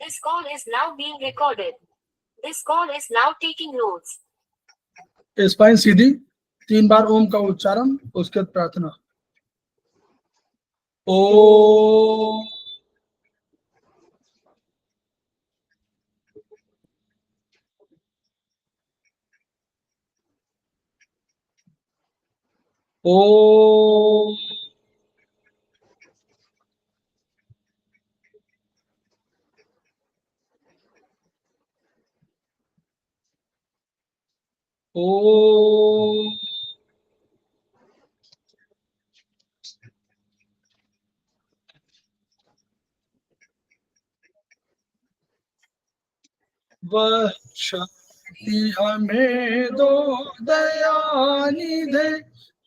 This call is now being recorded. This call is now taking notes. Spine सीधी, 3 बार ओम का उच्चारण, उसके बाद प्रार्थना। ओ वह शक्ति हमें दो दयानिधे,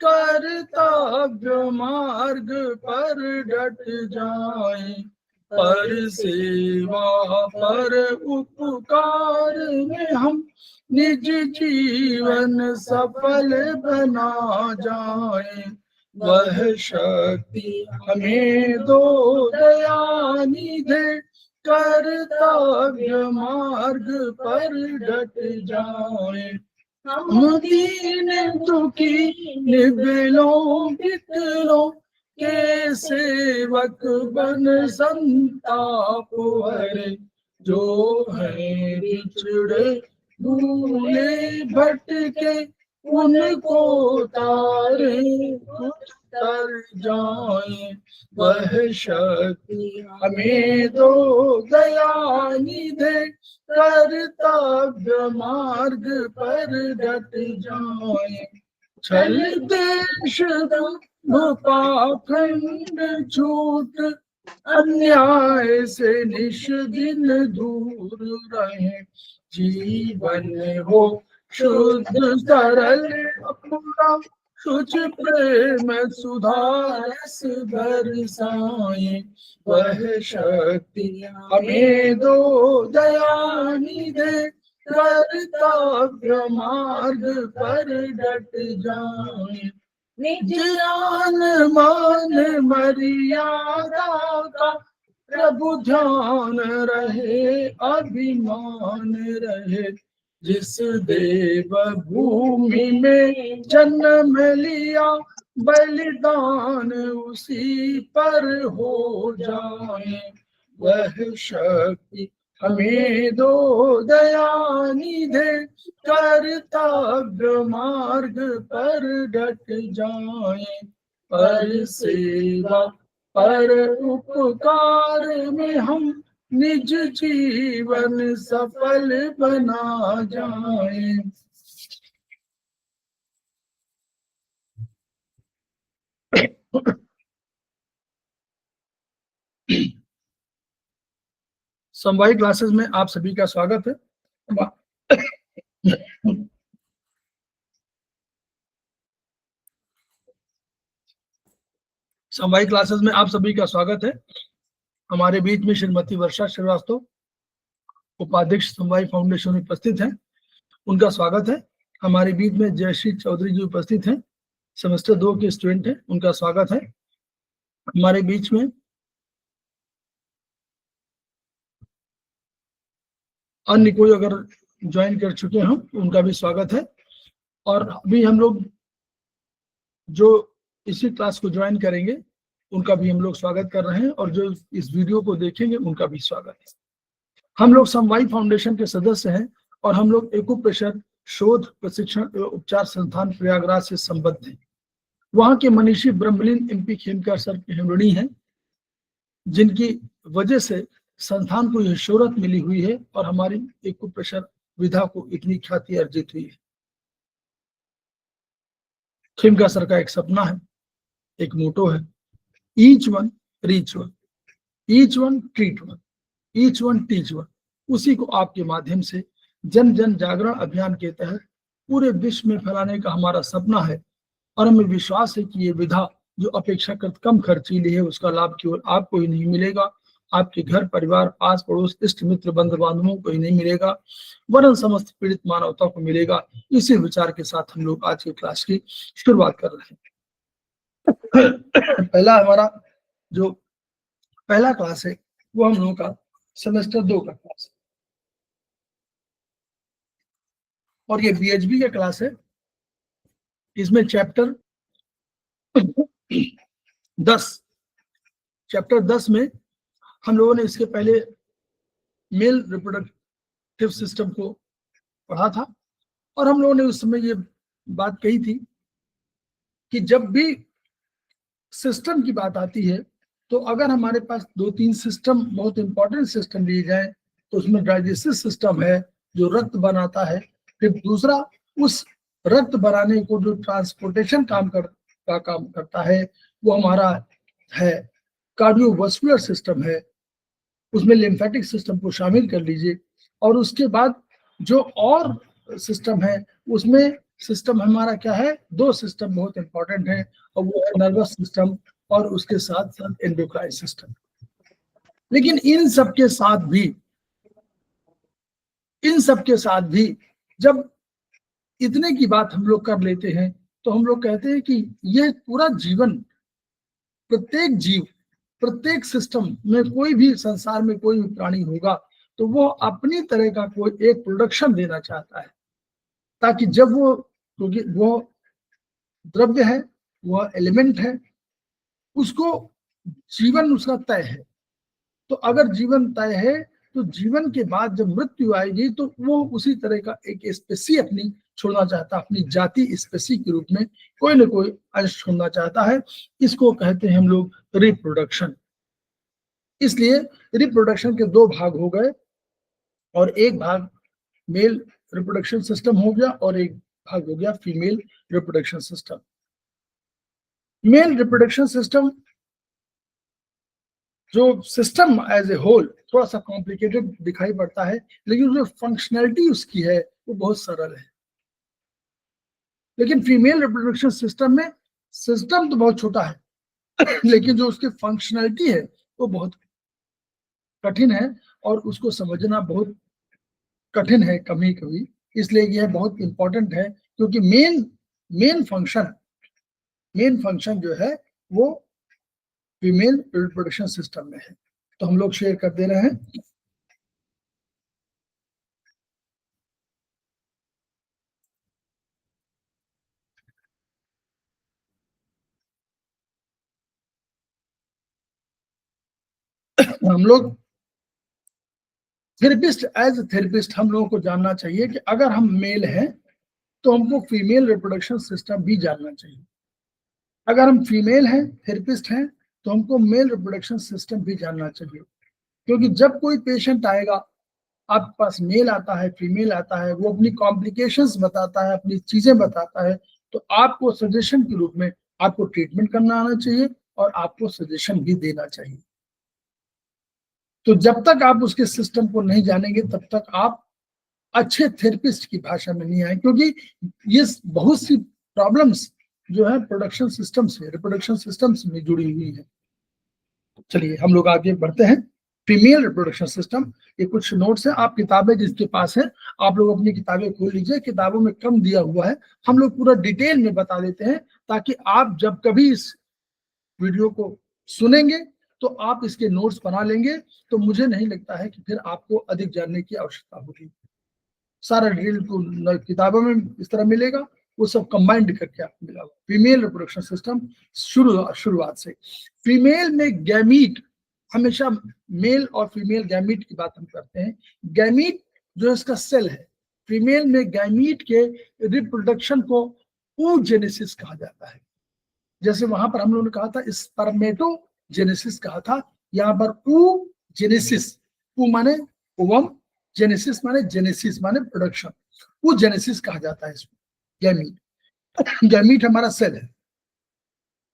कर्तव्य मार्ग पर डट जाए, पर सेवा पर उपकार में हम निज जीवन सफल बना जाए। वह शक्ति हमें दो दयानिधे, कर्तव्य मार्ग पर डट जाए। हम दीन दुखी निबलों पितरों के सेवक बन संताप हरे, जो है बिछड़े भूले भटके उनको तारे उतर जाए। वह शक्ति हमें दो दयानिधे, कर्तव्य मार्ग पर डट जाए। छल देश पाखंड झूठ अन्याय से निश दिन दूर रहे, जीवन हो शुद्ध सरल अपना, शुच प्रेम सुधारस बरसाए। वह शक्ति हमें दो दयानिधे, कर्तव्य मार्ग पर डट जाए। निज जान मान मर्यादा का प्रभु ध्यान रहे, अभिमान रहे, जिस देव भूमि में जन्म लिया, बलिदान उसी पर हो जाए। वह शक्ति हमें दो दयानिधे, कर्तव्य मार्ग पर डट जाए, पर सेवा पर उपकार में हम निज जीवन सफल बना जाए। समवायी क्लासेस में आप सभी का स्वागत है। समवायी क्लासेस में आप सभी का स्वागत है। हमारे बीच में श्रीमती वर्षा श्रीवास्तव, उपाध्यक्ष समवायी फाउंडेशन उपस्थित हैं, उनका स्वागत है। हमारे बीच में जयश्री चौधरी जी उपस्थित हैं, सेमेस्टर 2 के स्टूडेंट हैं, उनका स्वागत है। हमारे बीच में अन्य कोई अगर ज्वाइन कर चुके हैं उनका भी स्वागत है। और अभी हम लोग जो इसी क्लास को ज्वाइन करेंगे उनका भी हम लोग स्वागत कर रहे हैं, और जो इस वीडियो को देखेंगे उनका भी स्वागत है। हम लोग समवायी फाउंडेशन के सदस्य हैं और हम लोग एक्यूप्रेशर शोध प्रशिक्षण एवं उपचार संस्थान प्रयागराज से संबद्ध हैं। वहां के मनीषी ब्रह्मलीन MP खेमकर सर के ऋणी हैं, जिनकी वजह से संस्थान को यह शोहरत मिली हुई है और हमारी एक्यूप्रेशर विधा को इतनी ख्याति अर्जित हुई है। खेमकर सर का एक सपना है, एक मोटो है, each one reach one, each one treat one, each one teach one. उसी को आपके माध्यम से जन जन जागरण अभियान के तहत पूरे विश्व में फैलाने का हमारा सपना है। और हमें विश्वास है कि ये विधा जो अपेक्षाकृत कम खर्चीली है, उसका लाभ केवल आपको ही नहीं मिलेगा, आपके घर परिवार पास पड़ोस इष्ट मित्र बंधु बांधवों को ही नहीं मिलेगा, वरन समस्त पीड़ित मानवता को मिलेगा। इसी विचार के साथ हम लोग आज की क्लास की शुरुआत कर रहे हैं। पहला हमारा जो पहला क्लास है वो हम लोगों का सेमेस्टर 2 का क्लास, और ये बीएचबी का क्लास है। इसमें चैप्टर 10 में हम लोगों ने इसके पहले मेल रिप्रोडक्टिव सिस्टम को पढ़ा था, और हम लोगों ने उस समय ये बात कही थी कि जब भी सिस्टम की बात आती है तो अगर हमारे पास 2-3 सिस्टम बहुत इंपॉर्टेंट सिस्टम लिए जाए तो उसमें डाइजेस्टिव सिस्टम है जो रक्त बनाता है, फिर दूसरा उस रक्त बनाने को जो ट्रांसपोर्टेशन काम करता है वो हमारा है कार्डियोवास्कुलर सिस्टम है, उसमें लिम्फेटिक सिस्टम को शामिल कर लीजिए, और उसके बाद जो और सिस्टम है उसमें सिस्टम हमारा क्या है, 2 सिस्टम बहुत इंपॉर्टेंट है, और वो है नर्वस सिस्टम और उसके साथ साथ एंडोक्राइन सिस्टम। लेकिन इन सब के साथ भी जब इतने की बात हम लोग कर लेते हैं तो हम लोग कहते हैं कि यह पूरा जीवन, प्रत्येक जीव, प्रत्येक सिस्टम में कोई भी संसार में कोई भी प्राणी होगा तो वो अपनी तरह का कोई एक प्रोडक्शन देना चाहता है, ताकि जब वो, क्योंकि वो द्रव्य है, वह एलिमेंट है, उसको जीवन उसका तय है। तो अगर जीवन तय है तो जीवन के बाद जब मृत्यु आएगी तो वो उसी तरह का एक स्पेसी अपनी छोड़ना चाहता है, अपनी जाति स्पेसी के रूप में कोई ना कोई अंश छोड़ना चाहता है। इसको कहते हैं हम लोग रिप्रोडक्शन। इसलिए रिप्रोडक्शन के 2 भाग हो गए, और एक भाग मेल रिप्रोडक्शन सिस्टम हो गया और एक भाग हो गया female reproduction system. Male reproduction system जो सिस्टम एज ए होल थोड़ा सा कॉम्प्लिकेटेड दिखाई पड़ता है, लेकिन जो फंक्शनैलिटी उसकी है वो बहुत सरल है। लेकिन फीमेल रिप्रोडक्शन सिस्टम में सिस्टम तो बहुत छोटा है लेकिन जो उसकी फंक्शनैलिटी है वो बहुत कठिन है, और उसको समझना बहुत कठिन है कभी कभी। इसलिए यह बहुत इंपॉर्टेंट है, क्योंकि मेन फंक्शन जो है वो फीमेल रिप्रोडक्शन सिस्टम में है। तो हम लोग शेयर कर दे रहे हैं। हम लोग थेरेपिस्ट, एज थेरेपिस्ट हम लोगों को जानना चाहिए कि अगर हम मेल हैं तो हमको फीमेल रिप्रोडक्शन सिस्टम भी जानना चाहिए। अगर हम फीमेल हैं, थेरेपिस्ट हैं, तो हमको मेल रिप्रोडक्शन सिस्टम भी जानना चाहिए। क्योंकि जब कोई पेशेंट आएगा, आपके पास मेल आता है, फीमेल आता है, वो अपनी कॉम्प्लिकेशंस बताता है, अपनी चीजें बताता है, तो आपको सजेशन के रूप में आपको ट्रीटमेंट करना आना चाहिए और आपको सजेशन भी देना चाहिए। तो जब तक आप उसके सिस्टम को नहीं जानेंगे तब तक आप अच्छे थेरेपिस्ट की भाषा में नहीं आए, क्योंकि ये बहुत सी प्रॉब्लम्स जो है प्रोडक्शन सिस्टम से, रिप्रोडक्शन सिस्टम में जुड़ी हुई है। चलिए हम लोग आगे बढ़ते हैं। फीमेल रिप्रोडक्शन सिस्टम, ये कुछ नोट्स हैं, आप किताबें जिसके पास है आप लोग अपनी किताबें खोल लीजिए। किताबों में कम दिया हुआ है, हम लोग पूरा डिटेल में बता देते हैं, ताकि आप जब कभी इस वीडियो को सुनेंगे तो आप इसके नोट्स बना लेंगे, तो मुझे नहीं लगता है कि फिर आपको अधिक जानने की आवश्यकता होगी। सारा डिटेल को किताबों में इस तरह मिलेगा, वो सब कंबाइंड करके आपको मिला। फीमेल रिप्रोडक्शन सिस्टम शुरुआत से। फीमेल में गैमीट, हमेशा मेल और फीमेल गैमीट की बात हम करते हैं। गैमीट जो इसका सेल है, फीमेल में गैमीट के रिप्रोडक्शन को oogenesis कहा जाता है। जैसे वहां पर हम लोगों ने कहा था स्पर्मेटोजेनेसिस कहा था, यहाँ पर oogenesis, ऊ माने ओवम, जेनेसिस माने जेनेसिस माने प्रोडक्शन, oogenesis कहा जाता है इसको। गैमीट हमारा सेल है।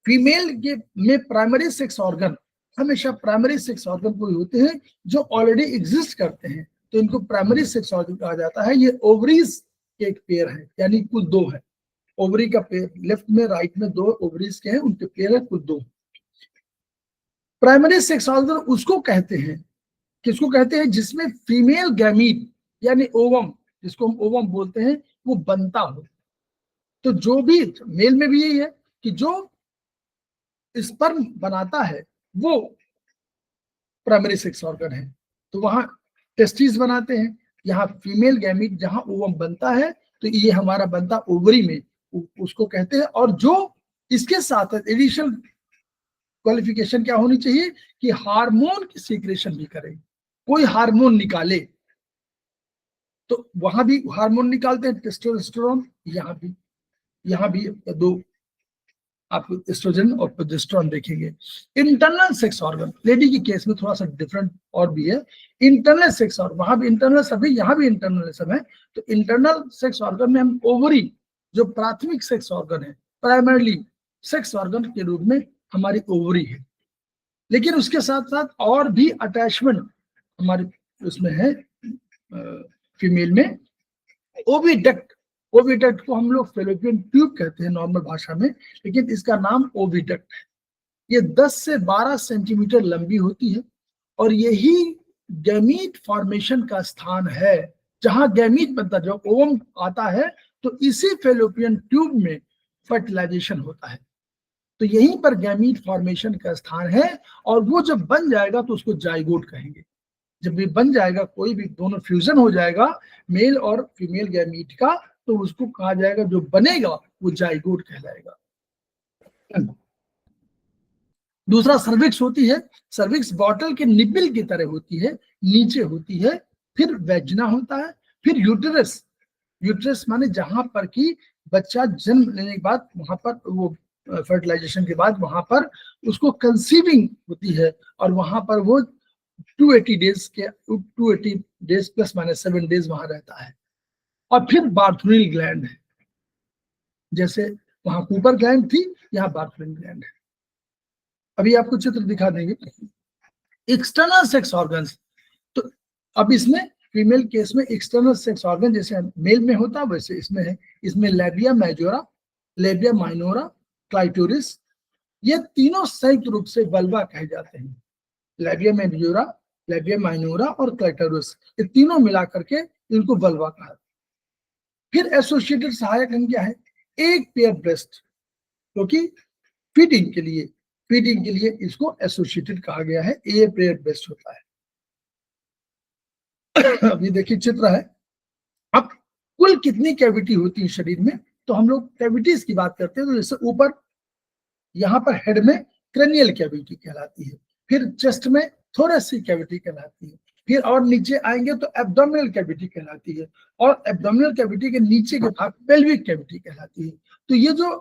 फीमेल के में प्राइमरी सेक्स ऑर्गन, हमेशा प्राइमरी सेक्स ऑर्गन कोई होते हैं जो ऑलरेडी एग्जिस्ट करते हैं, तो इनको प्राइमरी सेक्स ऑर्गन कहा जाता है। ये ओवरीज के एक पेयर है, यानी कुल 2 है। ओवरी का पेयर लेफ्ट में, राइट में 2 ओवरीज के हैं, उनके पेयर है कुल 2। प्राइमरी सेक्स ऑर्गन उसको कहते हैं, किसको कहते हैं, जिसमें फीमेल गैमीट यानी ओवम, जिसको हम ओवम बोलते हैं, वो बनता हो। तो जो भी मेल में भी यही है कि जो स्पर्म बनाता है वो प्राइमरी सेक्स ऑर्गन है, तो वहां टेस्टिस बनाते हैं, यहाँ फीमेल गैमीट जहां ओवम बनता है, तो ये हमारा बनता ओवरी में, उसको कहते हैं। और जो इसके साथ एडिशनल क्वालिफिकेशन क्या होनी चाहिए कि हार्मोन की सीक्रेशन भी करे, कोई हार्मोन निकाले, तो वहां भी हार्मोन निकालते हैं, टेस्टोस्टेरोन, यहाँ भी दो आप एस्ट्रोजन और प्रोजेस्टेरोन देखेंगे। इंटरनल सेक्स ऑर्गन लेडी की केस में थोड़ा सा डिफरेंट और भी है। इंटरनल सेक्स ऑर्गन, वहां भी इंटरनल सब है, यहाँ भी इंटरनल सब है। तो इंटरनल सेक्स ऑर्गन में हम ओवरी, जो प्राथमिक सेक्स ऑर्गन है, प्राइमरली सेक्स ऑर्गन के रूप में हमारी ओवरी है। लेकिन उसके साथ साथ और भी अटैचमेंट हमारे उसमें है फीमेल में। ओविडक्ट, ओविडक्ट को हम लोग फेलोपियन ट्यूब कहते हैं नॉर्मल भाषा में, लेकिन इसका नाम ओविडक्ट है। ये 10 से 12 सेंटीमीटर लंबी होती है और यही गैमीट फॉर्मेशन का स्थान है, जहां गैमीट बनता, जब ओवम आता है तो इसी फेलोपियन ट्यूब में फर्टिलाइजेशन होता है। तो यहीं पर गैमीट फॉर्मेशन का स्थान है, और वो जब बन जाएगा तो उसको जाइगोट कहेंगे। जब भी बन जाएगा, कोई भी दोनों फ्यूजन हो जाएगा मेल और फीमेल गैमीट का, तो उसको कहा जाएगा, जो बनेगा वो जाइगोट कहलाएगा। दूसरा सर्विक्स होती है। सर्विक्स बॉटल के निपिल की तरह होती है, नीचे होती है। फिर वेजिना होता है, फिर यूटेरस। यूटेरस माने जहां पर की बच्चा जन्म लेने के बाद, वहां पर वो फर्टिलाइजेशन के बाद वहां पर उसको कंसीविंग होती है, और वहां पर वो 280 डेज प्लस माइनस 7 डेज वहां रहता है। और फिर बार्थुनिल ग्लैंड है, जैसे वहां कूपर ग्लैंड थी, यहाँ बार्थुनिल ग्लैंड है। अभी आपको चित्र दिखा देंगे। एक्सटर्नल सेक्स ऑर्गन्स, तो अब इसमें फीमेल केस में एक्सटर्नल सेक्स ऑर्गन जैसे मेल में होता है वैसे इसमें है। इसमें labia majora, labia minora, clitoris, ये तीनों संयुक्त रूप से वल्वा कहे जाते हैं। लेबिया मेजोरा, लेबिया माइनोरा और क्लाइटोरिस, ये तीनों मिलाकर के इनको वल्वा कहा। फिर एसोसिएटेड सहायक अंग क्या है? एक पेयर ब्रेस्ट, क्योंकि फीडिंग के लिए इसको एसोसिएटेड कहा गया है, ए पेयर ब्रेस्ट होता है। अभी देखिए चित्र है। अब कुल कितनी कैविटी होती है शरीर में, तो हम लोग कैविटीज की बात करते हैं, तो जैसे ऊपर यहाँ पर हेड में क्रेनियल कैविटी कहलाती है, फिर चेस्ट में थोरेसिक कैविटी कहलाती है, फिर और नीचे आएंगे तो एब्डोमिनल कैविटी कहलाती है, और एब्डोमिनल कैविटी के नीचे के भाग पेल्विक कैविटी कहलाती है। तो ये जो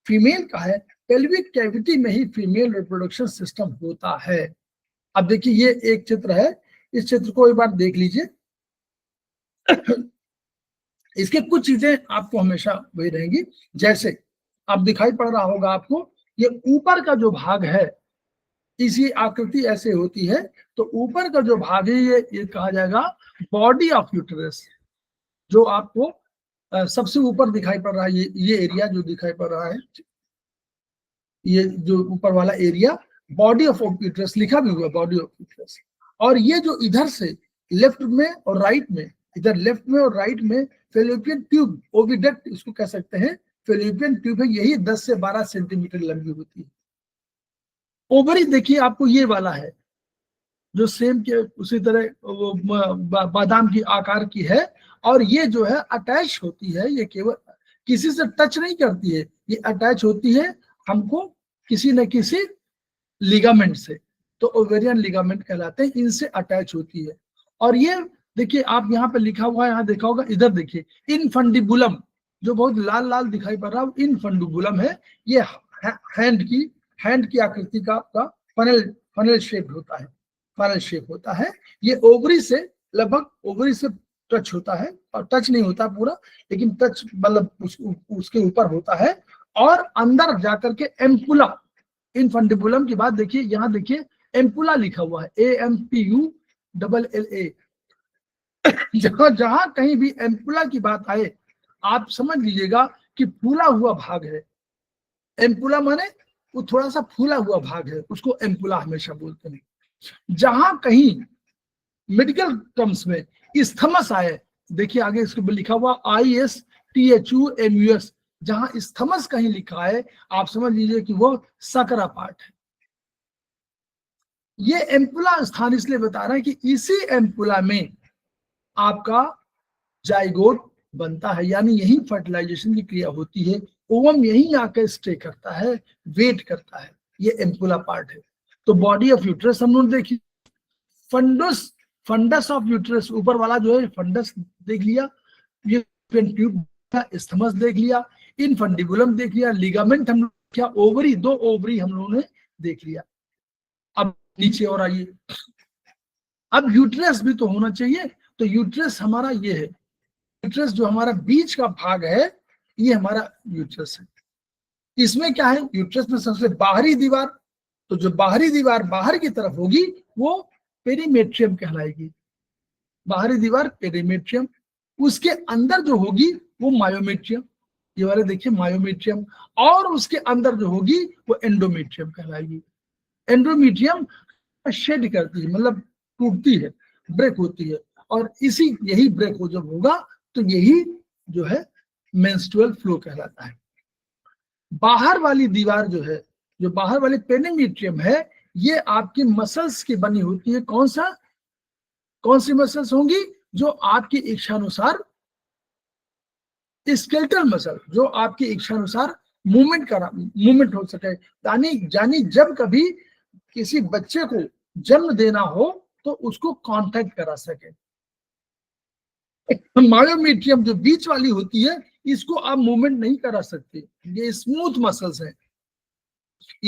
फीमेल का है, पेल्विक कैविटी में ही फीमेल रिप्रोडक्शन सिस्टम होता है। अब देखिए ये एक चित्र है, इस चित्र को एक बार देख लीजिए। इसके कुछ चीजें आपको हमेशा वही रहेंगी, जैसे अब दिखाई पड़ रहा होगा आपको, ये ऊपर का जो भाग है, इसी आकृति ऐसे होती है, तो ऊपर का जो भाग है ये कहा जाएगा बॉडी ऑफ यूटेरस। जो आपको सबसे ऊपर दिखाई पड़ रहा है, ये एरिया जो दिखाई पड़ रहा है, ये जो ऊपर वाला एरिया बॉडी ऑफ यूटेरस लिखा भी हुआ, बॉडी ऑफ यूटेरस। और ये जो इधर से लेफ्ट में और राइट में, इधर लेफ्ट में और राइट में फेलोपियन ट्यूब, ओविडक्ट इसको कह सकते हैं, फेलोपियन ट्यूब है, यही 10 से 12 सेंटीमीटर लंबी होती है। ओवरी देखिए आपको ये वाला है, जो सेम के उसी तरह वो बादाम की आकार की है, और ये जो है अटैच होती है, ये केवल किसी से टच नहीं करती है, ये अटैच होती है हमको किसी न किसी लिगामेंट से, तो ओवेरियन लिगामेंट कहलाते हैं, इनसे अटैच होती है। और ये देखिए आप यहाँ पे लिखा हुआ है, यहाँ देखा होगा, इधर देखिए इनफंडिबुलम, जो बहुत लाल लाल दिखाई पड़ रहा है, इनफंडिबुलम है। ये हैंड की आकृति का फनल शेप होता है, फनल शेप होता है। ये ओवरी से लगभग ओवरी से टच होता है, और टच नहीं होता पूरा, लेकिन टच मतलब उसके ऊपर होता है, और अंदर जाकर के एम्पुला, इनफंडिबुलम की बात देखिए, यहाँ देखिए एम्पुला लिखा हुआ है, AMPULLA। जहां कहीं भी एम्पुला की बात आए, आप समझ लीजिएगा कि फूला हुआ भाग है। एम्पुला माने वो थोड़ा सा फूला हुआ भाग है, उसको एम्पुला हमेशा बोलते हैं। जहां कहीं मेडिकल टर्म्स में इस्थमस आए, देखिए आगे इसको लिखा हुआ ISTHUMUS, जहां इस्थमस कहीं लिखा है, आप समझ लीजिए कि वो सकरा पार्ट है। ये एम्पुला स्थान इसलिए बता रहा है कि इसी एम्पुला में आपका जाइगोट बनता है, यानी यही फर्टिलाइजेशन की क्रिया होती है। ओवम यही आकर स्टे करता है, वेट करता है। ये एम्पुला पार्ट है। तो बॉडी ऑफ यूट्रस हम लोग देखिए, फंडस, फंडस ऑफ यूट्रस ऊपर वाला जो है फंडस देख लिया, ये ट्यूब इस्थमस देख लिया, इनफंडिबुलम देख लिया, लिगामेंट हम लोग क्या, ओवरी, 2 ओवरी हम लोगों ने देख लिया। अब नीचे और आइए, अब यूट्रस भी तो होना चाहिए। तो यूट्रस हमारा ये है, यूट्रस जो हमारा बीच का भाग है ये हमारा यूट्रस है। इसमें क्या है, यूट्रस में सबसे बाहरी दीवार, तो जो बाहरी दीवार बाहर की तरफ होगी वो पेरीमेट्रियम कहलाएगी, बाहरी दीवार पेरीमेट्रियम। उसके अंदर जो होगी वो मायोमेट्रियम, ये वाले देखिए मायोमेट्रियम, और उसके अंदर जो होगी वो एंडोमेट्रियम कहलाएगी। एंडोमेट्रियम शेड करती है, मतलब टूटती है, ब्रेक होती है, और इसी यही ब्रेक हो जब होगा तो यही जो है मेंस्ट्रुअल फ्लो कहलाता है। बाहर वाली दीवार जो है, जो बाहर वाली पेरीमेट्रियम है, ये आपकी मसल्स की बनी होती है। कौन सी मसल्स होंगी, जो आपकी इच्छानुसार, स्केलेटल मसल, जो आपकी इच्छानुसार मूवमेंट हो सके। यानी जब कभी किसी बच्चे को जन्म देना हो तो उसको कांटेक्ट करा सके। मायोमेट्रियम जो बीच वाली होती है, इसको आप मूवमेंट नहीं करा सकते। ये स्मूथ मसल्स हैं।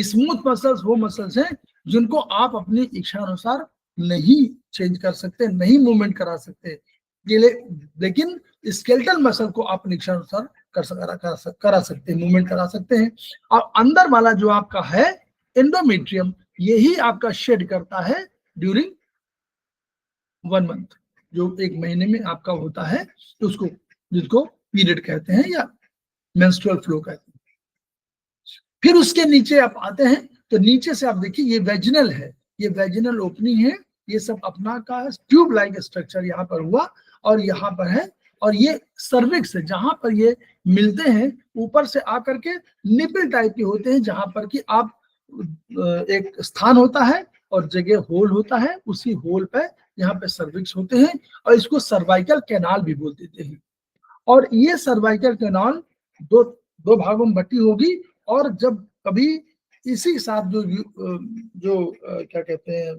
स्मूथ मसल्स वो मसल्स हैं जिनको आप अपनी इच्छा अनुसार नहीं चेंज कर सकते, नहीं मूवमेंट करा सकते। लेकिन स्केलेटल मसल को आप अपनी इच्छा अनुसार करा सकते हैं, मूवमेंट करा सकते हैं। और अंदर वाला जो आपका है एंडोमेट्रियम, यही आपका शेड करता है ड्यूरिंग 1 मंथ, जो 1 महीने में आपका होता है, तो उसको, जिसको पीरियड कहते हैं या मेंस्ट्रुअल फ्लो कहते हैं। फिर उसके नीचे आप आते हैं तो नीचे से आप देखिए ये वेजिनल है, ये वेजिनल ओपनिंग है, ये सब अपना का ट्यूब लाइक स्ट्रक्चर यहाँ पर हुआ और यहाँ पर है, और ये सर्विक्स है जहां पर ये मिलते हैं, ऊपर से आकर के निपल टाइप के होते हैं, जहां पर कि आप एक स्थान होता है और जगह होल होता है, उसी होल पे यहाँ पे सर्विक्स होते हैं, और इसको सर्वाइकल कैनाल भी बोल देते हैं। और ये सर्वाइकल कैनाल दो भागों में बटी होगी, और जब कभी इसी के साथ जो क्या कहते हैं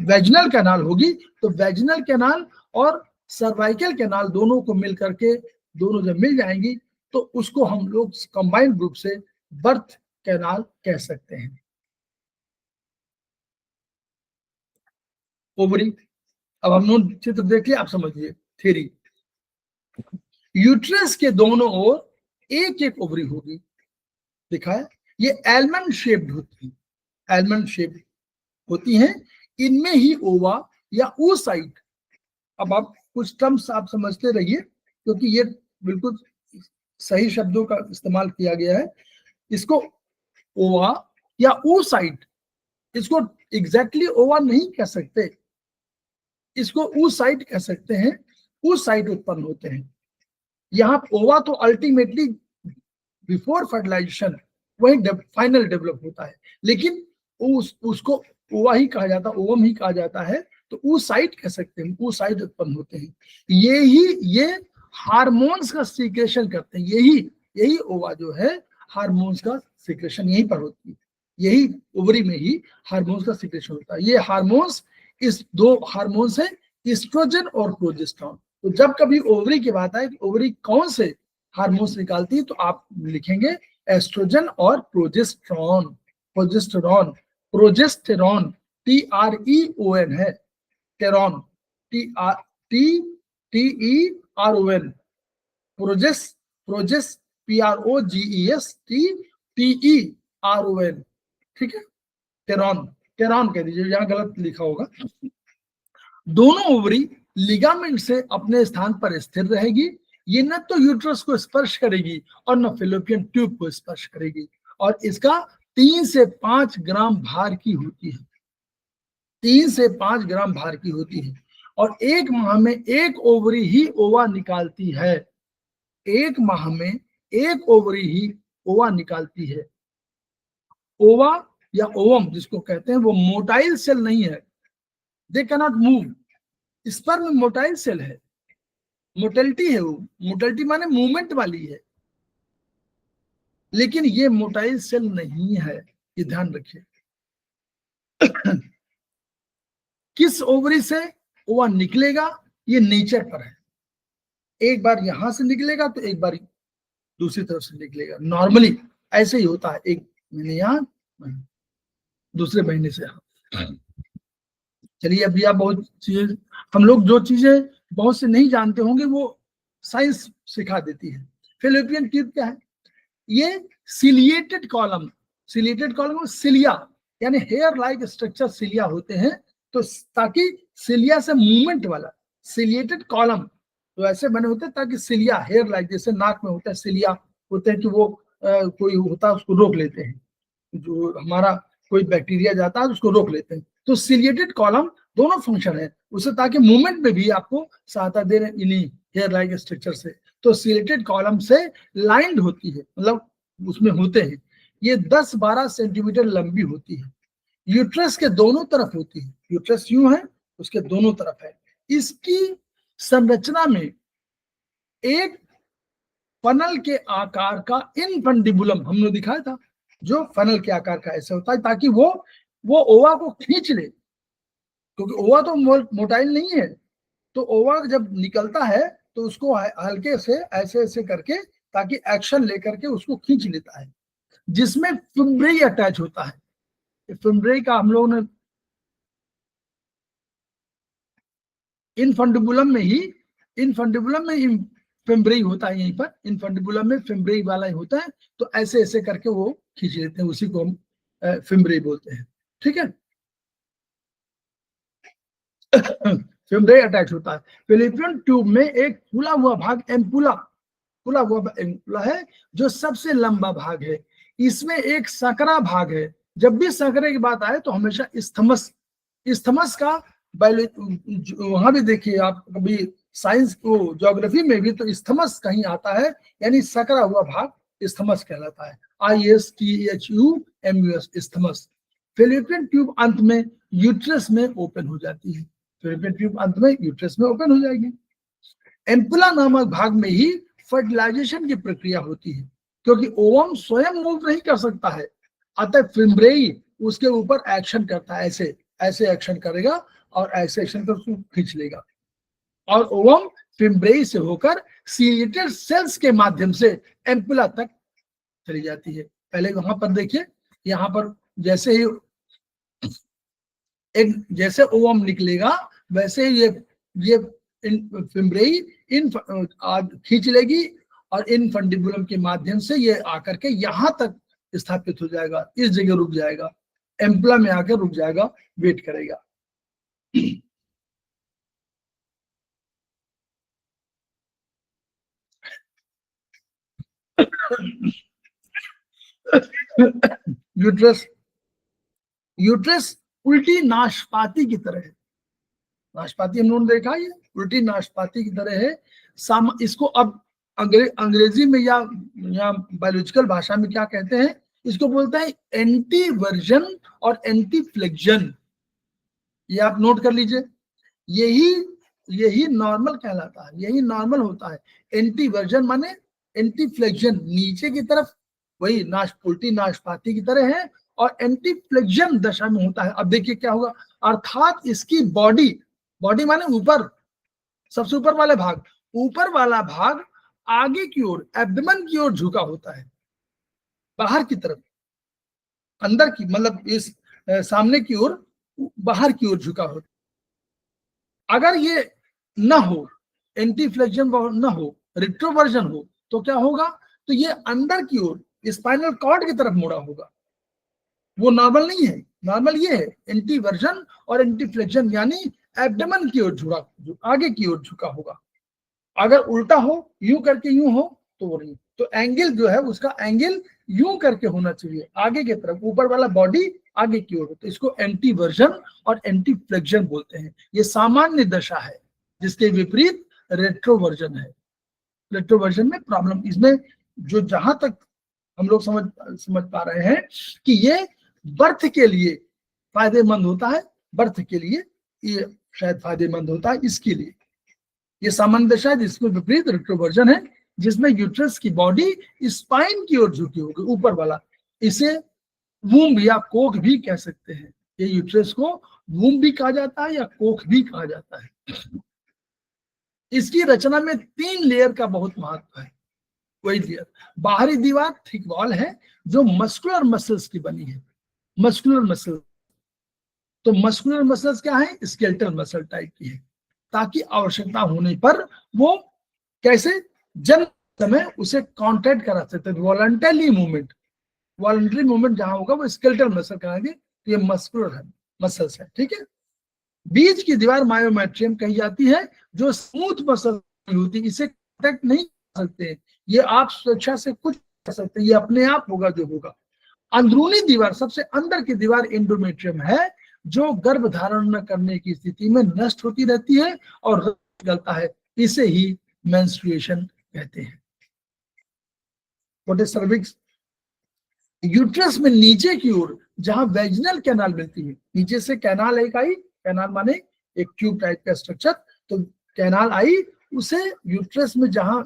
वेजिनल कैनाल होगी, तो वेजिनल कैनाल और सर्वाइकल कैनाल दोनों को मिल करके, दोनों जब मिल जाएंगी तो उसको हम लोग कंबाइंड रूप से बर्थ कैनाल कह सकते हैं। ओवरी, अब हम लोग चित्र देख लिया, आप समझिए थ्योरी। यूट्रस के दोनों ओर एक एक ओवरी होगी, दिखाया, ये एलमंड शेप्ड होती है, एलमंड शेप होती हैं। इनमें ही ओवा या oocyte, अब आप कुछ टर्म्स आप समझते रहिए क्योंकि ये बिल्कुल सही शब्दों का इस्तेमाल किया गया है। इसको ओवा या oocyte, इसको एग्जैक्टली ओवा नहीं कह सकते, इसको oocyte कह सकते हैं। oocyte उत्पन्न होते हैं। यहाँ ओवा तो अल्टीमेटली बिफोर फर्टिलाइजेशन वही फाइनल डेवलप होता है, लेकिन उसको ओवा ही कहा जाता है, ओवम ही कहा जाता है, तो oocyte कह सकते हैं, oocyte उत्पन्न होते हैं। ये हार्मोन्स का सीक्रेशन करते हैं, यही ओवा जो है हार्मोन्स का सीक्रेशन यहीं पर होती है, यही ओवरी में ही हार्मोन्स का सीक्रेशन होता है। ये हार्मोन्स, इस 2 हार्मोन्स है, एस्ट्रोजन और प्रोजेस्टेरॉन। तो जब कभी ओवरी की बात आए तो ओवरी कौन से हार्मोन्स निकालती है, तो आप लिखेंगे एस्ट्रोजन और प्रोजेस्टेरॉन। प्रोजेस्टेरॉन TREON है, टेरॉन TERON, प्रोजेस PROGES TERON, ठीक है, टेरॉन कह दीजिए, यहां गलत लिखा होगा। दोनों ओवरी लिगामेंट से अपने स्थान पर स्थिर रहेगी, ये न तो यूट्रस को स्पर्श करेगी और न फेलोपियन ट्यूब को स्पर्श करेगी, और इसका 3 से 5 ग्राम भार की होती है, 3 से 5 ग्राम भार की होती है, और 1 माह में 1 ओवरी ही ओवा निकालती है, 1 माह में 1 ओवरी ही ओवा निकालती है। ओवा या ओवम जिसको कहते हैं वो मोटाइल सेल नहीं है, they cannot move. Sperm motile cell है, मोटिलिटी है, वो मोटिलिटी माने मूवमेंट वाली है, लेकिन ये मोटाइल सेल नहीं है, ये ध्यान रखिए। किस ओवरी से ओवा निकलेगा ये नेचर पर है, एक बार यहां से निकलेगा तो एक बार दूसरी तरफ से निकलेगा, नॉर्मली ऐसे ही होता है, एक महीने यहाँ दूसरे महीने से यहाँ। चलिए अभी आप बहुत चीजें, हम लोग जो चीजें बहुत से नहीं जानते होंगे वो साइंस सिखा देती है। फेलोपियन ट्यूब क्या है? ये ciliated column, ciliated column cilia यानी हेयर लाइक स्ट्रक्चर सिलिया होते हैं, तो ताकि सिलिया से मूवमेंट वाला सिलिएटेड कॉलम तो ऐसे बने होते हैं ताकि सिलिया हेयर लाइक, जैसे नाक में होता है सिलिया होते हैं कि वो कोई होता है उसको रोक लेते हैं, जो हमारा कोई बैक्टीरिया जाता है उसको रोक लेते हैं। तो सिलिएटेड कॉलम दोनों फंक्शन है उसे, ताकि मूवमेंट में भी आपको सहायता दे रहे इन्हीं हेयर लाइक स्ट्रक्चर से। तो सिलिएटेड कॉलम से लाइंड होती है, मतलब उसमें होते हैं, ये 10-12 सेंटीमीटर लंबी होती है, यूट्रस के दोनों तरफ होती है, यूट्रस यूं है उसके दोनों तरफ है। इसकी संरचना में एक फनल के आकार का इनफंडिबुलम हमने दिखाया था, जो फनल के आकार का ऐसा होता है ताकि वो ओवा को खींच ले, क्योंकि ओवा तो मोटाइल नहीं है, तो ओवा जब निकलता है तो उसको हल्के से ऐसे ऐसे करके ताकि एक्शन लेकर के उसको खींच लेता है, जिसमें फिम्ब्रेई अटैच होता है। फिम्ब्रेई का हम लोगों ने इनफंडिबुलम में फिम्ब्रेई होता है, यहीं पर इनफंडिबुलम में फिम्ब्रेई वाला ही होता है, तो ऐसे ऐसे करके वो खींच लेते हैं, उसी को हम फिम्ब्रेई बोलते हैं। ठीक है, फिम्ब्रेई अटैच होता है। फेलोपियन ट्यूब में एक फूला हुआ भाग एम्पुला है, जो सबसे लंबा भाग है। इसमें एक सकरा भाग है, जब भी सकरे की बात आए तो हमेशा इस्थमस का वहां भी देखिए आप कभी साइंस को ज्योग्राफी में भी, तो इस्थमस कहीं आता है, यानी सकरा हुआ भाग इस्थमस कहलाता है, ISTHUMUS इस्थमस। फेलोपियन ट्यूब अंत में यूट्रस में ओपन हो जाती है, फेलोपियन ट्यूब अंत में यूट्रस में ओपन हो जाएगी। एम्पुला नामक भाग में ही फर्टिलाइजेशन की प्रक्रिया होती है, क्योंकि ओवम स्वयं मूव नहीं कर सकता है, अतः फिम्ब्रेई उसके ऊपर एक्शन करता है, ऐसे ऐसे एक्शन करेगा और ऐसे एक्शन कर उसको खींच लेगा, और ओवम फिम्ब्रेई से होकर सिलिएटेड सेल्स के माध्यम से एम्पुला तक चली जाती है। पहले वहां पर देखिए, यहाँ पर जैसे ही जैसे ओवम निकलेगा वैसे ये फिम्ब्रेई खींच लेगी और इनफंडिबुलम के माध्यम से ये आकर के यहां तक स्थापित हो जाएगा, इस जगह रुक जाएगा, एम्पुला में आकर रुक जाएगा, वेट करेगा। यूट्रस उल्टी नाशपाती की तरह है, नाशपाती हम लोगों ने देखा, ये उल्टी नाशपाती की तरह है। इसको अब अंग्रेजी में या बायोलॉजिकल भाषा में क्या कहते हैं, इसको बोलते हैं एंटी वर्जन और एंटी फ्लेक्शन। ये आप नोट कर लीजिए, यही नॉर्मल कहलाता है, यही नॉर्मल होता है। एंटी वर्जन माने एंटी फ्लेक्शन, नीचे की तरफ वही उल्टी नाशपाती की तरह है, और एंटी फ्लेक्शन दशा में होता है। अब देखिए क्या होगा, अर्थात इसकी बॉडी माने ऊपर, सबसे ऊपर वाले भाग, ऊपर वाला भाग आगे की ओर एब्डोमेन की ओर झुका होता है, बाहर की तरफ, अंदर की मतलब इस सामने की ओर, बाहर की ओर झुका होता है। अगर ये न हो, एंटी फ्लेक्शन न हो, रिट्रोवर्जन हो, तो क्या होगा, तो ये अंदर की ओर स्पाइनल कॉर्ड की तरफ मुड़ा होगा, वो नॉर्मल नहीं है। नॉर्मल ये है एंटी वर्जन और एंटी फ्लेक्शन, यानी एब्डोमेन की ओर झुका, आगे की ओर झुका होगा। अगर उल्टा हो, यूं करके यूं हो, तो वो नहीं। तो एंगल जो है उसका एंगल यूं करके होना चाहिए, आगे की तरफ, ऊपर वाला बॉडी आगे की ओर, तो इसको एंटी वर्जन और एंटी फ्लेक्शन बोलते हैं। ये सामान्य दशा है, जिसके विपरीत रेट्रोवर्जन है। रेट्रोवर्जन में प्रॉब्लम, इसमें जो जहां तक हम लोग समझ पा रहे हैं कि ये बर्थ के लिए फायदेमंद होता है, बर्थ के लिए ये शायद फायदेमंद होता है इसके लिए। ये सामान्य दशा है जिसमें विपरीत रेट्रोवर्जन है, जिसमें यूट्रस की बॉडी स्पाइन की ओर झुकी होगी, ऊपर वाला। इसे वूम्ब या कोख भी कह सकते हैं। ये यूट्रस को वूम्ब भी कहा जाता है या कोख भी कहा जाता है। इसकी रचना में 3 लेयर का बहुत महत्व है। वही लेयर, बाहरी दीवार थिक वॉल है जो मस्कुलर मसल्स की बनी है। मस्कुलर मसल, तो मस्कुलर मसल्स क्या है? स्केलेटल मसल टाइप की है, ताकि आवश्यकता होने पर वो कैसे जन्म समय उसे कॉन्ट्रैक्ट करा सकते हैं। वॉलंटरी मूवमेंट, वॉलंटरी मूवमेंट जहां होगा वो स्केलेटल मसल कराएंगे, तो ये मस्कुलर है, मसल्स है, ठीक है। बीच की दीवार मायोमेट्रियम कही जाती है, जो स्मूथ मसल होती है, इसे कॉन्ट्रैक्ट नहीं कर सकते, ये आप स्वेच्छा से कुछ कर सकते हैं, ये अपने आप होगा जो होगा। अंदरूनी दीवार, सबसे अंदर की दीवार एंडोमेट्रियम है, जो गर्भ धारण न करने की स्थिति में नष्ट होती रहती है और रक्त निकलता है, इसे ही मेंस्ट्रुएशन कहते हैं। What is cervix? यूट्रस में नीचे की ओर जहां वेजिनल कैनाल मिलती है, नीचे से कैनाल एक आई, कैनाल माने एक ट्यूब टाइप का स्ट्रक्चर, तो कैनाल आई, उसे यूट्रस में जहां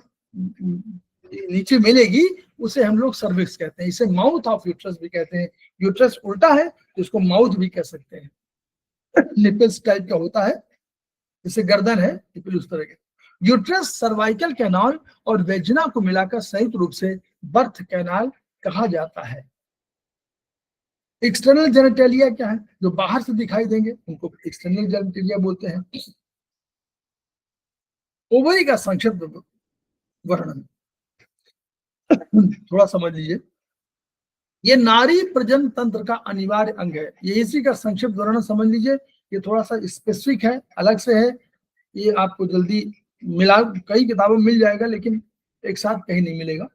नीचे मिलेगी उसे हम लोग सर्विक्स कहते हैं। इसे माउथ ऑफ यूट्रस भी कहते हैं। यूट्रस उल्टा है तो इसको माउथ भी कह सकते हैं। निपल्स टाइप का होता है, जैसे गर्दन है, निपल उस तरह के। यूट्रस, सर्वाइकल कैनाल और वेजिना को मिलाकर संयुक्त रूप से बर्थ कैनाल कहा जाता है। एक्सटर्नल जेनिटेलिया क्या है? जो बाहर से दिखाई देंगे उनको एक्सटर्नल जेनिटेलिया बोलते हैं। ओवरी का संक्षिप्त वर्णन थोड़ा समझ लीजिए। ये नारी प्रजनन तंत्र का अनिवार्य अंग है। ये इसी का संक्षिप्त वर्णन समझ लीजिए। ये थोड़ा सा स्पेसिफिक है, अलग से है, ये आपको जल्दी मिला, कई किताबों में मिल जाएगा लेकिन एक साथ कहीं नहीं मिलेगा।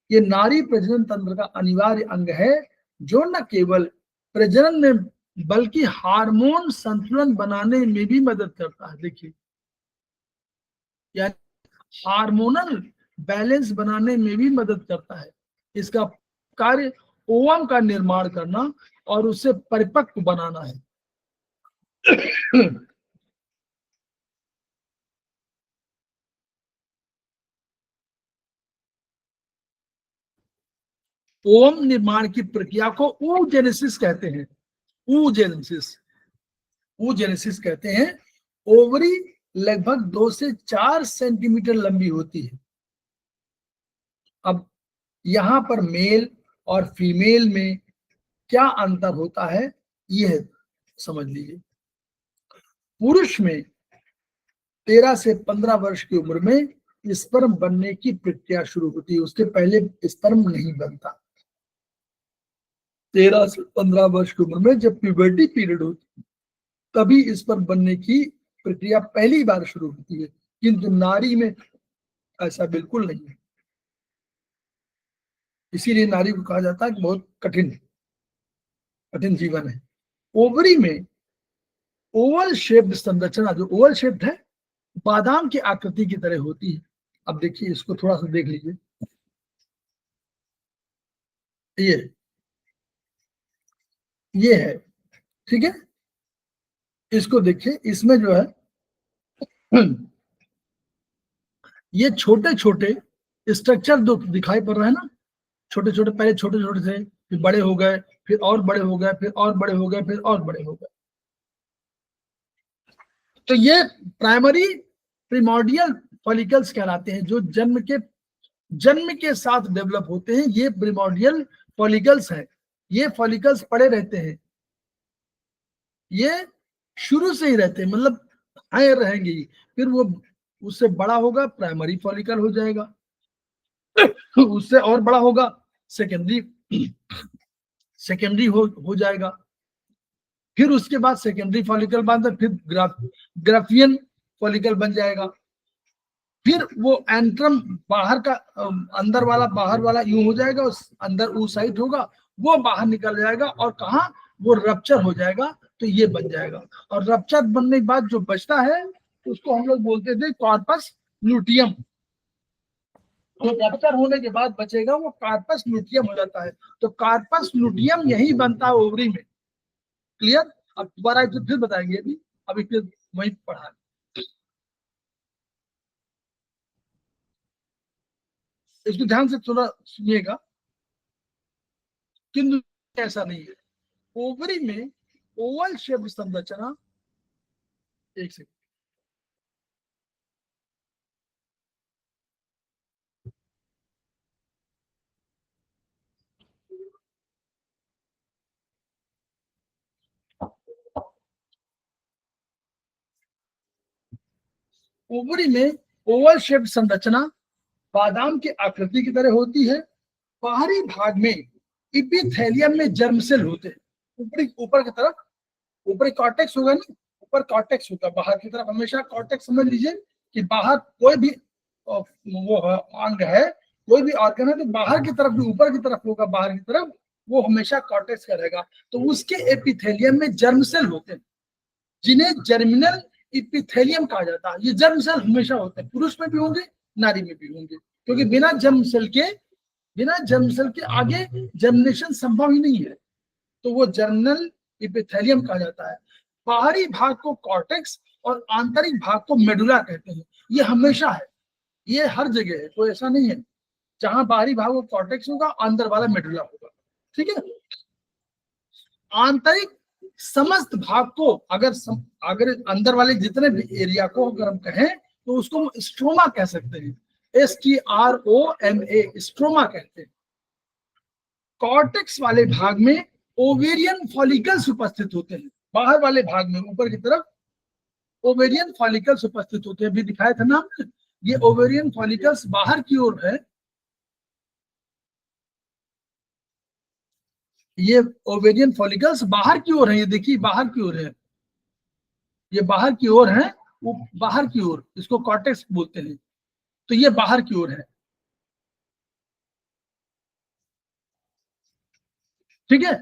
ये नारी प्रजनन तंत्र का अनिवार्य अंग है, जो न केवल प्रजनन में बल्कि हार्मोन संतुलन बनाने में भी मदद करता है। देखिए, यानी हार्मोनल बैलेंस बनाने में भी मदद करता है। इसका कार्य ओवम का निर्माण करना और उसे परिपक्व बनाना है। ओवम निर्माण की प्रक्रिया को oogenesis कहते हैं। oogenesis, oogenesis कहते हैं। ओवरी लगभग 2 से 4 सेंटीमीटर लंबी होती है। अब यहां पर मेल और फीमेल में क्या अंतर होता है यह समझ लीजिए। पुरुष में 13 से 15 वर्ष की उम्र में स्पर्म बनने की प्रक्रिया शुरू होती है, उसके पहले स्पर्म नहीं बनता। 13 से 15 वर्ष की उम्र में जब प्यूबर्टी पीरियड होती है तभी स्पर्म बनने की प्रक्रिया पहली बार शुरू होती है, किंतु नारी में ऐसा बिल्कुल नहीं है। इसीलिए नारी को कहा जाता है कि बहुत कठिन जीवन है। ओवरी में ओवल शेप्ड संरचना, जो ओवल शेप्ड है, बादाम की आकृति की तरह होती है। अब देखिए, इसको थोड़ा सा देख लीजिए। ये है, ठीक है। इसको देखिए, इसमें जो है ये छोटे छोटे स्ट्रक्चर जो दिखाई पड़ रहे हैं ना, छोटे छोटे, पहले छोटे छोटे थे, फिर बड़े हो गए, फिर और बड़े हो गए, फिर और बड़े हो गए, फिर और बड़े हो गए। तो ये प्राइमरी प्रिमोर्डियल फॉलिकल्स कहलाते हैं, जो जन्म के साथ डेवलप होते हैं। ये प्रिमोर्डियल फॉलिकल्स हैं। ये फॉलिकल्स पड़े रहते हैं, ये शुरू से ही रहते हैं, मतलब आए रहेंगे ही। फिर वो उससे बड़ा होगा, प्राइमरी फॉलिकल हो जाएगा, उससे और बड़ा होगा, सेकेंडरी हो जाएगा। फिर उसके बाद सेकेंडरी फॉलिकल बन, फिर ग्राफियन फॉलिकल बन जाएगा। फिर वो एंट्रम बाहर का, अंदर वाला बाहर वाला यूं हो जाएगा, उस अंदर oocyte होगा, वो बाहर निकल जाएगा और कहा वो रप्चर हो जाएगा, तो ये बन जाएगा। और रप्चर बनने के बाद जो बचता है उसको हम लोग बोलते थे कॉर्पस ल्यूटियम। जो कैपिटल होने के बाद बचेगा वो कार्पस लुटियम हो जाता है। तो कार्पस लुटियम यही बनता है ओवरी में। क्लियर? अब दोबारा एक फिर बताएंगे, अभी फिर वही पढ़ा। इसको ध्यान से थोड़ा सुनिएगा, किंतु ऐसा नहीं है। ओवरी में ओवल शेप संरचना, एक सेकंड, ओवरी में ओवल शेप संरचना बादाम की आकृति की तरह होती है। बाहरी भाग में इपिथेलियम में जर्म सेल होते हैं। ऊपर की तरफ ऊपरी कॉर्टेक्स होगा ना, ऊपर कॉर्टेक्स होगा, बाहर की तरफ हमेशा कॉर्टेक्स। समझ लीजिए कि बाहर कोई भी वो अंग है, कोई भी ऑर्गन है, तो बाहर की तरफ भी ऊपर की तरफ होगा, बाहर की तरफ वो हमेशा कॉर्टेक्स का रहेगा। तो उसके एपिथेलियम में जर्म सेल होते हैं, जिन्हें जर्मिनल इपिथेलियम कहा जाता है। ये जर्म सेल हमेशा होते हैं, पुरुष में भी होंगे, नारी में भी होंगे, क्योंकि बिना जर्म सेल के आगे जर्मिनेशन संभव ही नहीं है। तो वो जर्मिनल इपिथेलियम कहा जाता है। बाहरी भाग को कॉर्टेक्स और आंतरिक भाग को मेडुला कहते हैं। ये हमेशा है, ये हर जगह है, कोई ऐसा नहीं है। जहां बाहरी भाग वो कॉर्टेक्स होगा, अंदर वाला मेडुला होगा। ठीक है। आंतरिक समस्त भाग को अगर अंदर वाले जितने भी एरिया को अगर हम कहें तो उसको हम स्ट्रोमा कह सकते हैं। STROMA, स्ट्रोमा कहते हैं। कॉर्टेक्स वाले भाग में ओवेरियन फॉलिकल्स उपस्थित होते हैं। बाहर वाले भाग में ऊपर की तरफ ओवेरियन फॉलिकल्स उपस्थित होते हैं। अभी दिखाया था ना, ये ओवेरियन फॉलिकल्स बाहर की ओर है। ये ओवेरियन फॉलिकल्स बाहर की ओर है, ये देखिए बाहर की ओर है, ये बाहर की ओर है, वो बाहर की ओर, इसको कॉर्टेक्स बोलते हैं। तो ये बाहर की ओर है। ठीक है।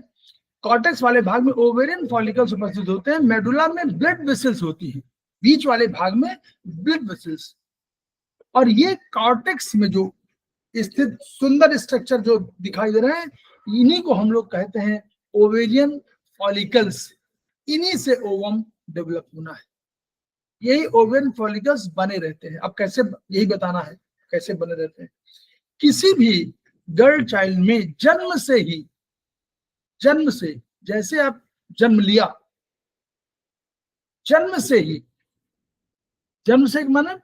कॉर्टेक्स वाले भाग में ओवेरियन फॉलिकल्स उपस्थित होते हैं। मेडुला में ब्लड वेसल्स होती हैं, बीच वाले भाग में ब्लड वेसल्स। और ये कॉर्टेक्स में जो स्थित सुंदर स्ट्रक्चर जो दिखाई दे रहे हैं, इन्हीं को हम लोग कहते हैं ओवेरियन फॉलिकल्स। इन्हीं से ओवम डेवलप होना है। यही ओवेरियन फॉलिकल्स बने रहते हैं। अब कैसे, यही बताना है कैसे बने रहते हैं। किसी भी गर्ल चाइल्ड में जन्म से जैसे आप जन्म लिया, जन्म से माना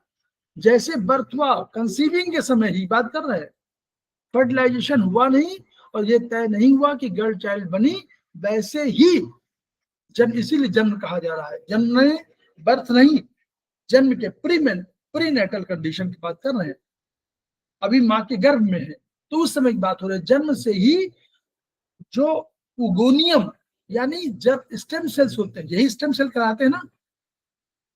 जैसे बर्थ हुआ, कंसीविंग के समय ही बात कर रहे हैं, फर्टिलाइजेशन हुआ नहीं और ये तय नहीं हुआ कि गर्ल चाइल्ड बनी, वैसे ही जन्म, इसीलिए जन्म कहा जा रहा है। जन्म नहीं, बर्थ नहीं, जन्म के प्रीनेटल कंडीशन की बात कर रहे हैं। अभी माँ के गर्भ में है तो उस समय की बात हो रही है। जन्म से ही जो उगोनियम यानी जब स्टेम सेल्स होते हैं, यही स्टेम सेल कराते हैं ना,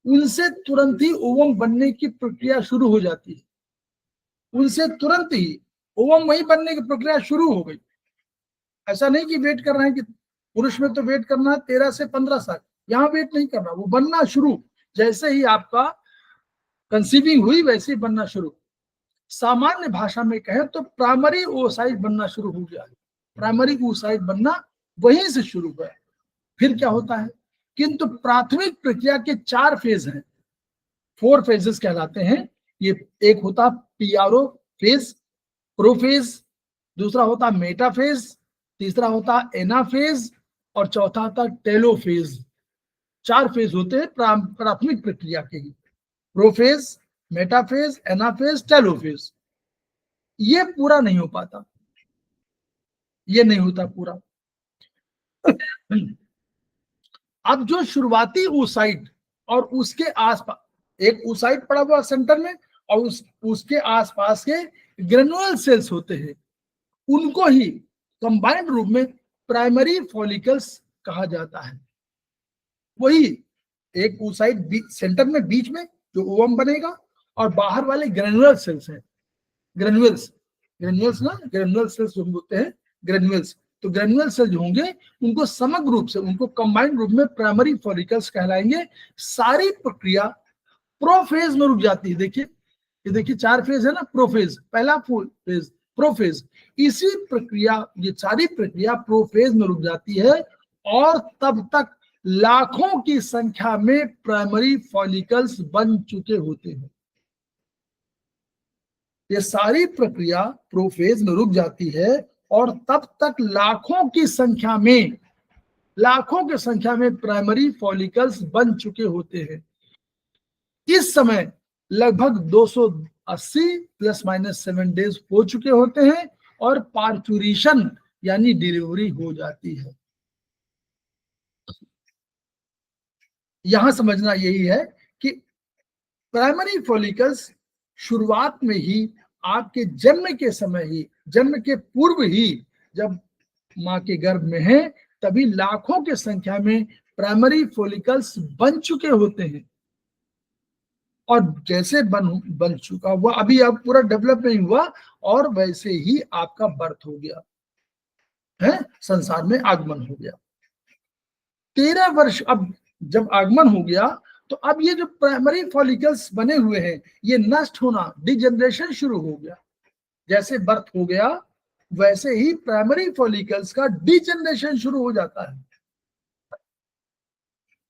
उनसे तुरंत ही ओवम बनने की प्रक्रिया शुरू हो जाती है। उनसे तुरंत ही ओवम वही बनने की प्रक्रिया शुरू हो गई। ऐसा नहीं कि वेट कर रहे हैं, कि पुरुष में तो वेट करना है 13 से 15 साल, यहाँ वेट नहीं करना, वो बनना शुरू। जैसे ही आपका कंसीविंग हुई वैसे ही बनना शुरू। सामान्य भाषा में कहें तो प्राइमरी oocyte बनना शुरू हो गया। प्राइमरी oocyte बनना वहीं से शुरू हुआ। फिर क्या होता है, किंतु प्राथमिक प्रक्रिया के 4 फेज हैं, 4 फेजेस कहलाते हैं। ये एक होता PRO फेज, प्रोफेज, दूसरा होता मेटाफेज, तीसरा होता एनाफेज और चौथा होता टेलोफेज। 4 फेज होते हैं प्राथमिक प्रक्रिया के ही, प्रोफेज, मेटाफेज, एनाफेज, टेलोफेज। ये पूरा नहीं हो पाता, ये नहीं होता पूरा। अब जो शुरुआती oocyte और उसके आसपास, एक oocyte पड़ा हुआ सेंटर में और उसके आसपास के ग्रेनुअल सेल्स होते हैं, उनको ही कंबाइंड रूप में प्राइमरी फॉलिकल्स कहा जाता है। वही एक oocyte सेंटर में बीच में जो ओवम बनेगा और बाहर वाले ग्रेनुअल सेल्स हैं, ग्रेनुअल्स ना, ग्रेनुअल सेल्स जो होते हैं, ग्रेनुअल्स। तो ग्रेनुअल सेल जो होंगे उनको समग्र रूप से, उनको कंबाइंड रूप में प्राइमरी फॉलिकल्स कहलाएंगे। सारी प्रक्रिया प्रोफेज में रुक जाती है। देखिए ये देखिए 4 फेज है ना, प्रोफेज, पहला फुल फेज, प्रोफेज। इसी प्रक्रिया, ये सारी प्रक्रिया प्रोफेज में रुक जाती है और तब तक लाखों की संख्या में प्राइमरी फॉलिकल्स बन चुके होते हैं। ये सारी प्रक्रिया प्रोफेज में रुक जाती है और तब तक लाखों की संख्या में प्राइमरी फॉलिकल्स बन चुके होते हैं। इस समय लगभग 280 ±7 डेज हो चुके होते हैं और पार्चुरेशन यानी डिलीवरी हो जाती है। यहां समझना यही है कि प्राइमरी फॉलिकल्स शुरुआत में ही, आपके जन्म के समय ही, जन्म के पूर्व ही, जब मां के गर्भ में है, तभी लाखों की संख्या में प्राइमरी फॉलिकल्स बन चुके होते हैं। और जैसे बन चुका हुआ, अभी अब पूरा डेवलप नहीं हुआ, और वैसे ही आपका बर्थ हो गया है, संसार में आगमन हो गया। 13 वर्ष अब जब आगमन हो गया, तो अब ये जो प्राइमरी फॉलिकल्स बने हुए हैं, ये नष्ट होना, डिजेनरेशन शुरू हो गया। जैसे बर्थ हो गया, वैसे ही प्राइमरी फॉलिकल्स का डिजेनरेशन शुरू हो जाता है।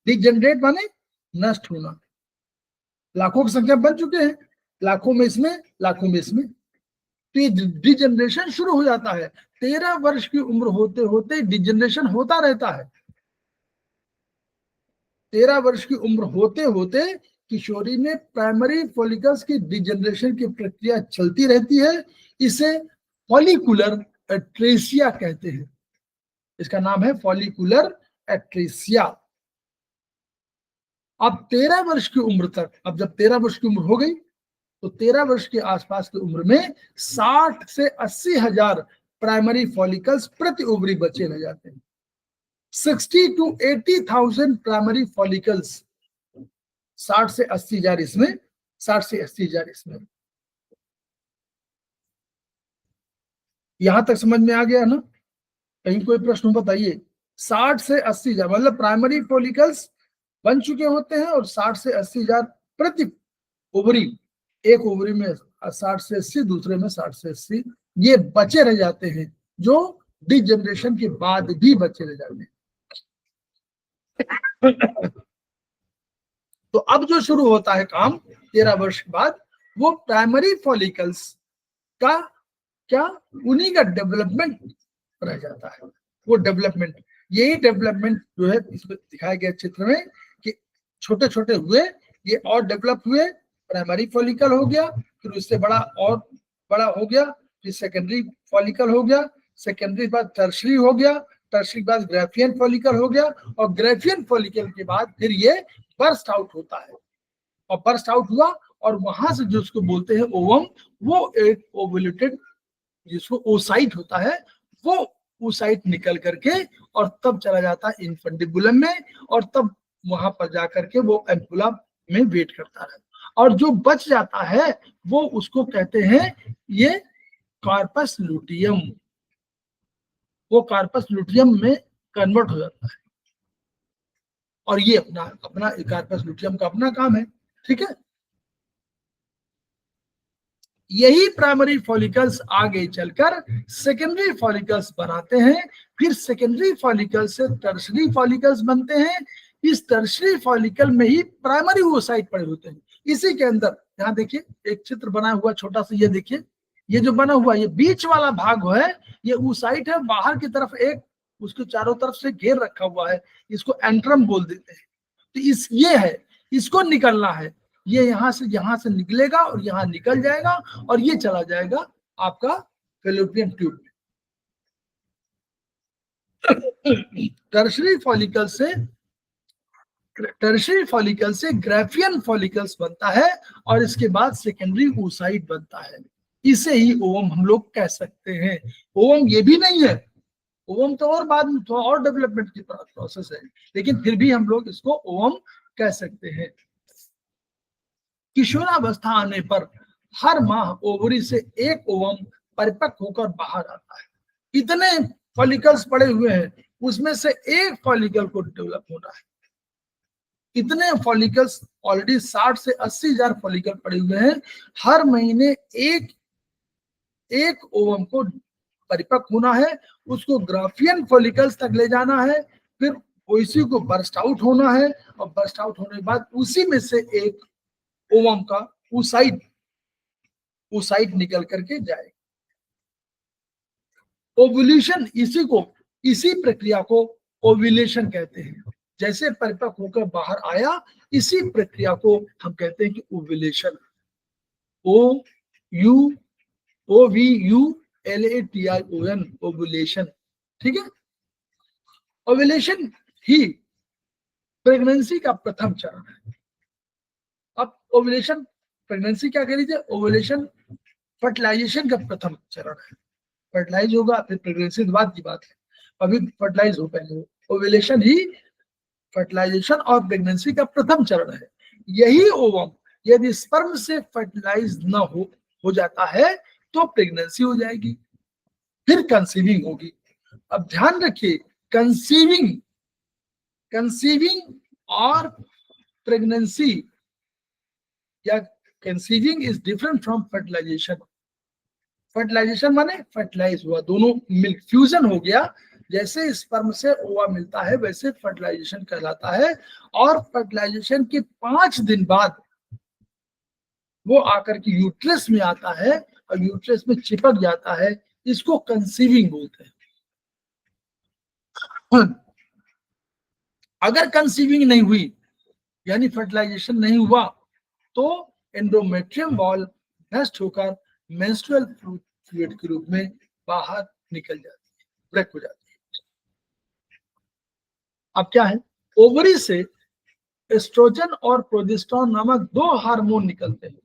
डिजेनरेट माने नष्ट होना। लाखों की संख्या बन चुके हैं, लाखों में इसमें, लाखों में इसमें, तो ये डिजेनरेशन शुरू हो जाता है। 13 वर्ष की उम्र होते होते डिजेनरेशन होता रहता है। 13 वर्ष की उम्र होते होते किशोरी में प्राइमरी फॉलिकल्स की डिजेनरेशन की प्रक्रिया चलती रहती है। इसे फॉलिकुलर एट्रेसिया कहते हैं। इसका नाम है फॉलिकुलर एट्रेसिया। अब 13 वर्ष की उम्र तक, अब जब 13 वर्ष की उम्र हो गई, तो 13 वर्ष के आसपास की उम्र में 60 से 80 हजार प्राइमरी फॉलिकल्स प्रति ओवरी बचे रह जाते हैं। 60 to 80,000 प्राइमरी फॉलिकल्स, 60 से 80 हजार इसमें, 60 से 80 हजार इसमें। यहां तक समझ में आ गया ना? कहीं कोई प्रश्न बताइए। 60 से 80 हजार मतलब प्राइमरी फॉलिकल्स बन चुके होते हैं, और 60 से 80 हजार प्रति ओवरी, एक ओवरी में 60 से 80, दूसरे में 60 से 80, ये बचे रह जाते हैं, जो डिजेनरेशन के बाद भी बचे रह जाते हैं। तो अब जो शुरू होता है काम 13 वर्ष के बाद, वो प्राइमरी फॉलिकल्स का क्या, उन्हीं का डेवलपमेंट रह जाता है। वो डेवलपमेंट, यही डेवलपमेंट जो है इसमें दिखाया गया चित्र में, कि छोटे छोटे हुए, ये और डेवलप हुए, प्राइमरी फॉलिकल हो गया, फिर उससे बड़ा और बड़ा हो गया, फिर सेकेंडरी फॉलिकल हो गया, सेकेंडरी बाद टर्शरी हो गया, टर्शरी बाद ग्राफियन फॉलिकल हो गया, और ग्राफियन फॉलिकल के बाद फिर ये बर्स्ट आउट होता है। और बर्स्ट आउट हुआ, और वहां से जो उसको बोलते हैं ओवम, वो एक ओवुलेटेड, जिसको ओसाइट होता है, वो ओसाइट निकल करके और तब चला जाता है इन्फेंटिबुलम में, और तब वहां पर जाकर के वो एम्पुला में वेट करता है। और जो बच जाता है वो उसको कहते हैं ये कार्पस लुटियम। वो कार्पस लुटियम में कन्वर्ट हो जाता है, और ये अपना अपना कार्पस लुटियम का अपना काम है। ठीक है, यही प्राइमरी फॉलिकल्स आगे चलकर सेकेंडरी फॉलिकल्स बनाते हैं, फिर सेकेंडरी फॉलिकल से टर्शरी फॉलिकल्स बनते हैं। इस टर्शरी फॉलिकल में ही प्राइमरी ओसाइट पड़े होते हैं। इसी के अंदर यहाँ देखिए एक चित्र बना हुआ छोटा सा, ये देखिए, ये जो बना हुआ, ये बीच वाला भाग है, ये ओसाइट है। बाहर की तरफ एक उसके चारों तरफ से घेर रखा हुआ है, इसको एंट्रम बोल देते हैं। तो ये है, इसको निकलना है, ये यहां से निकलेगा और यहां निकल जाएगा, और ये चला जाएगा आपका फैलोपियन ट्यूब में। टर्शरी फॉलिकल से ग्राफियन फॉलिकल्स बनता है, और इसके बाद सेकेंडरी ओसाइट बनता है। इसे ही ओवम हम लोग कह सकते हैं। ओवम ये भी नहीं है, ओवम तो और बाद में थोड़ा और डेवलपमेंट की प्रोसेस है, लेकिन फिर भी हम लोग इसको ओवम कह सकते हैं। किशोरावस्था आने पर हर माह ओवरी से एक ओवम परिपक्व होकर बाहर आता है। इतने फॉलिकल्स पड़े हुए हैं, उसमें से एक फॉलिकल को डेवलप होना है। इतने फॉलिकल्स ऑलरेडी 60 से 80 हजार फॉलिकल पड़े हुए हैं। हर महीने एक ओवम को परिपक्व होना है, उसको ग्राफियन फॉलिकल्स तक ले जाना है, फिर उसी को बर्स्ट आउट होना है, और बर्स्ट आउट होने के बाद उसी में से एक ओवम का oocyte निकल करके जाएगा। ओव्यूलेशन, इसी प्रक्रिया को ओव्यूलेशन कहते हैं। जैसे परिपक्व होकर बाहर आया, इसी प्रक्रिया को हम कहते हैं कि ओव्यूलेशन। OVULATION, ovulation. ठीक है। ओव्यूलेशन ही प्रेगनेंसी का प्रथम चरण है। अब ओव्यूलेशन, प्रेगनेंसी क्या कह लीजिए, ओव्यूलेशन फर्टिलाइजेशन का प्रथम चरण है। फर्टिलाइज होगा फिर प्रेगनेंसी के बाद की बात है, अभी फर्टिलाइज हो पहले। ओव्यूलेशन ही फर्टिलाइजेशन और प्रेगनेंसी का प्रथम चरण है। यही ओवम यदि स्पर्म से फर्टिलाइज न हो जाता है तो प्रेगनेंसी हो जाएगी, फिर कंसीविंग होगी। अब ध्यान रखिए, कंसीविंग और प्रेगनेंसी या conceiving is different from fertilisation. Fertilisation माने फर्टिलाइज हुआ, दोनों मिल्क फ्यूजन हो गया। जैसे स्पर्म से ओवा मिलता है वैसे फर्टिलाइजेशन कहलाता है। और फर्टिलाइजेशन के 5 दिन बाद वो आकर के यूट्रस में आता है और यूट्रस में चिपक जाता है, इसको कंसीविंग बोलते हैं। अगर कंसीविंग नहीं हुई यानी फर्टिलाइजेशन नहीं हुआ तो एंडोमेट्रियम वॉल नष्ट होकर मेंस्ट्रुअल फ्लूइड के रूप में बाहर निकल जाती है, ब्रेक हो जाती है। अब क्या है, ओवरी से एस्ट्रोजन और प्रोजेस्टेरोन नामक 2 हार्मोन निकलते हैं।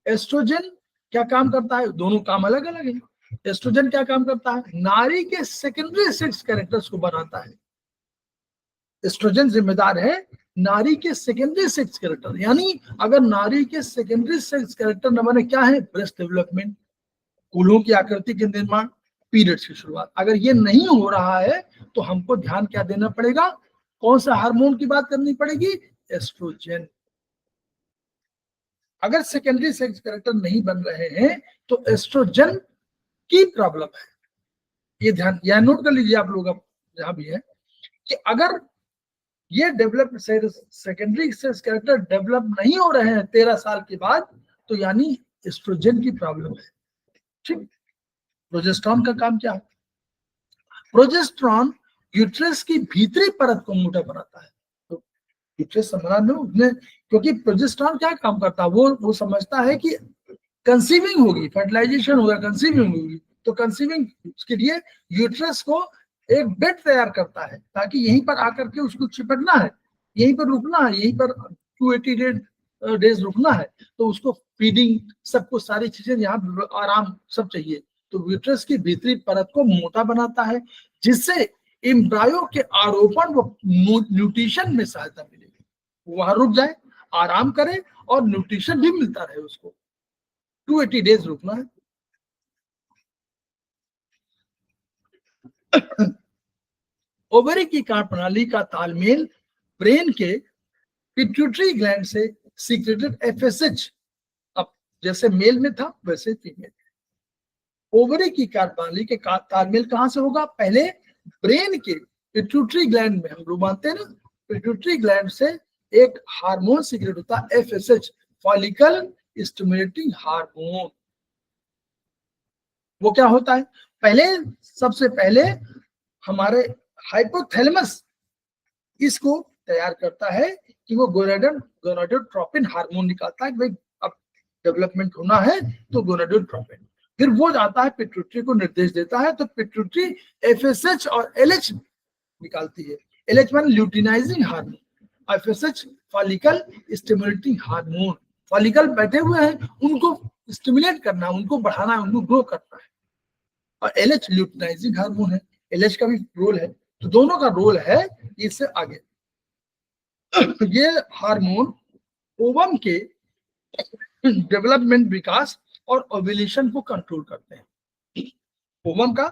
एस्ट्रोजन क्या काम करता है, दोनों काम अलग अलग है। एस्ट्रोजन क्या काम करता है, नारी के सेकेंडरी सेक्स कैरेक्टर्स को बनाता है। एस्ट्रोजन जिम्मेदार है नारी के सेकेंडरी सेक्स कैरेक्टर, यानी अगर नारी के सेकेंडरी सेक्स कैरेक्टर न बने, क्या है, ब्रेस्ट डेवलपमेंट, कूलों की आकृति के निर्माण, पीरियड्स की शुरुआत, अगर ये नहीं हो रहा है तो हमको ध्यान क्या देना पड़ेगा, कौन सा हार्मोन की बात करनी पड़ेगी, एस्ट्रोजन। अगर सेकेंडरी सेक्स कैरेक्टर नहीं बन रहे हैं तो एस्ट्रोजन की प्रॉब्लम है। ये ध्यान, यह नोट कर लीजिए आप लोग, अब जहां भी है कि अगर ये develop secondary sex character develop नहीं हो रहे हैं 13 साल के बाद, तो यानी एस्ट्रोजन की प्रॉब्लम है। ठीक। प्रोजेस्टेरोन का काम क्या है, प्रोजेस्टेरोन यूट्रस की भीतरी परत को मोटा बनाता है। तो यूट्रस समाधान में उसने, क्योंकि प्रोजेस्टेरोन क्या काम करता है, वो समझता है कि कंसीविंग होगी, फर्टिलाइजेशन होगा, कंसीविंग होगी, तो कंसीविंग के लिए यूट्रस को एक बेड तैयार करता है ताकि यहीं पर आकर के उसको चिपकना है, यहीं पर रुकना है, यहीं पर 280 डेज रुकना है। तो उसको फीडिंग, सबको सारी चीजें यहाँ आराम सब चाहिए। तो यूट्रस की भीतरी परत को मोटा बनाता है जिससे एम्ब्रायो के आरोपण व न्यूट्रिशन में सहायता मिलेगी, वहां रुक जाए, आराम करे और न्यूट्रिशन भी मिलता रहे उसको। 280 डेज रुकना है। ओवरी की कार्य प्रणाली का तालमेल ब्रेन के पिट्यूटरी ग्लैंड से सीक्रेटेड FSH, अब जैसे मेल में था वैसे फीमेल। ओवरी की कार्य प्रणाली के तालमेल कहां से होगा, पहले ब्रेन के पिट्यूटरी ग्लैंड में, हम लोग मानते हैं ना, पिट्यूटरी ग्लैंड से एक हार्मोन सीक्रेट होता है FSH, फॉलिकल स्टिमुलेटिंग हार्मोन। वो क्या होता है, पहले, सबसे पहले हमारे हाइपोथैलेमस इसको तैयार करता है कि वो गोनाडोट्रोपिन हार्मोन निकालता है कि भाई अब डेवलपमेंट होना है तो गोनाडोट्रोपिन, फिर वो जाता है पिट्यूटरी को निर्देश देता है, तो पिट्यूटरी FSH और LH निकालती है। LH मान luteinizing hormone, FSH follicle stimulating hormone. Follicle बैठे हुए हैं, उनको स्टिमुलेट करना है, उनको बढ़ाना है, उनको ग्रो करना है। और LH ल्यूटिनाइजिंग हार्मोन है, LH का भी रोल है, तो दोनों का रोल है। इससे आगे ये हार्मोन ओवम के डेवलपमेंट, विकास और ओव्यूलेशन को कंट्रोल करते हैं। ओवम का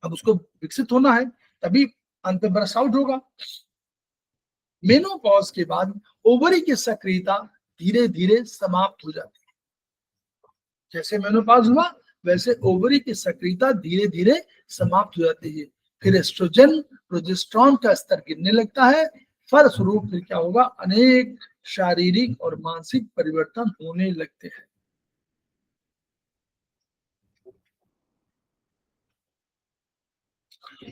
अब उसको विकसित होना है, तभी अंत में ब्रस्ट आउट होगा। मेनोपॉज के बाद ओवरी की सक्रियता धीरे धीरे समाप्त हो जाती है। जैसे मेनोपॉज हुआ वैसे ओवरी की सक्रियता धीरे धीरे समाप्त हो जाती है। फिर एस्ट्रोजन प्रोजेस्टेरॉन का स्तर गिरने लगता है। फलस्वरूप फिर क्या होगा, अनेक शारीरिक और मानसिक परिवर्तन होने लगते हैं।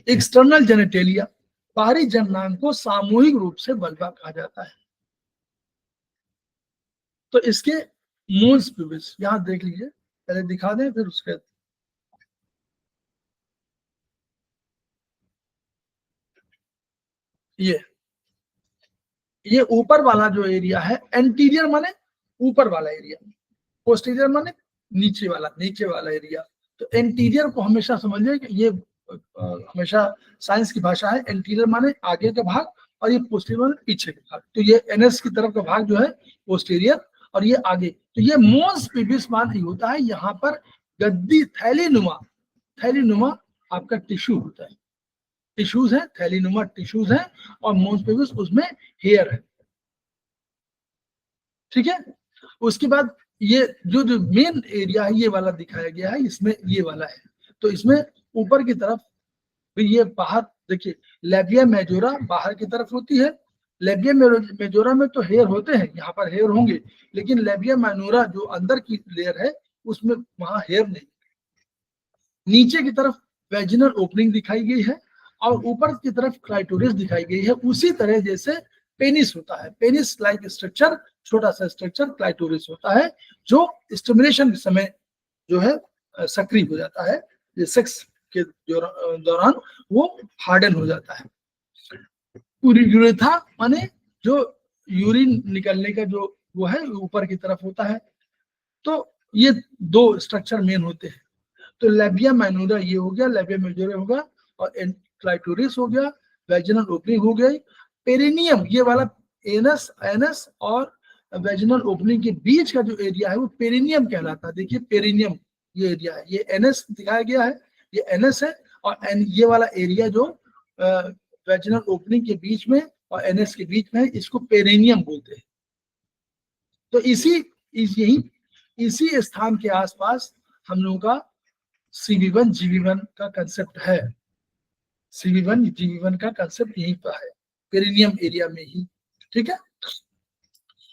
एक्सटर्नल जेनेटेलिया, बाहरी जननांग को सामूहिक रूप से वल्वा कहा जाता है। तो इसके मोल्स प्यूबिस यहां देख लीजिए, पहले दिखा दें फिर उसके ये ऊपर वाला जो एरिया है, एंटीरियर माने ऊपर वाला एरिया, पोस्टीरियर माने नीचे वाला एरिया। तो एंटीरियर को हमेशा समझिए कि ये हमेशा साइंस की भाषा है। एंटीरियर माने आगे का भाग और ये पोस्टीरियर माने पीछे का भाग। तो ये एनएस की तरफ का भाग जो है पोस्टीरियर और ये आगे। तो ये मोन्स प्यूबिस मान होता है, यहाँ पर गद्दी थैलीनुमा आपका टिश्यू होता है, टिश्यूज है, थैलीनुमा टिश्यूज है और मोन्स प्यूबिस उसमें हेयर है। ठीक है, उसके बाद ये जो मेन एरिया है ये वाला दिखाया गया है, इसमें ये वाला है। तो इसमें ऊपर की तरफ ये बाहर देखिए, लेबिया मेजोरा बाहर की तरफ होती है। लेबिया मेजोरा में तो हेयर होते हैं, यहाँ पर हेयर होंगे, लेकिन लेबिया माइनोरा जो अंदर की लेयर है उसमें वहां हेयर नहीं। नीचे की तरफ वेजिनल ओपनिंग दिखाई गई है और ऊपर की तरफ क्लाइटोरिस दिखाई गई है। उसी तरह जैसे पेनिस होता है, पेनिस लाइक स्ट्रक्चर, छोटा सा स्ट्रक्चर क्लाइटोरिस होता है, जो स्टिमुलेशन के समय जो है सक्रिय हो जाता है, सेक्स के दौरान वो हार्डन हो जाता है। यूरेथा माने जो यूरिन निकलने का जो वो है ऊपर की तरफ होता है। तो ये दो स्ट्रक्चर मेन होते हैं। तो लेबिया माइनोरा ये हो गया, लेबिया मेजोरा होगा और क्लाइटोरिस हो गया, वेजिनल ओपनिंग हो गई। पेरिनियम ये वाला एनस और वेजिनल ओपनिंग के बीच का जो एरिया है वो पेरिनियम कहलाता है। देखिए पेरिनियम ये एरिया है, ये एनएस दिखाया गया है, ये एनएस है और ये वाला एरिया जो वेजिनल ओपनिंग के बीच में और एनएस के बीच में है, इसको पेरिनियम बोलते हैं। तो इसी स्थान के आसपास हम लोगों का CB1 GB1 का कंसेप्ट है। CB1 GB1 का कंसेप्ट यहीं पर है, पेरिनियम एरिया में ही। ठीक है,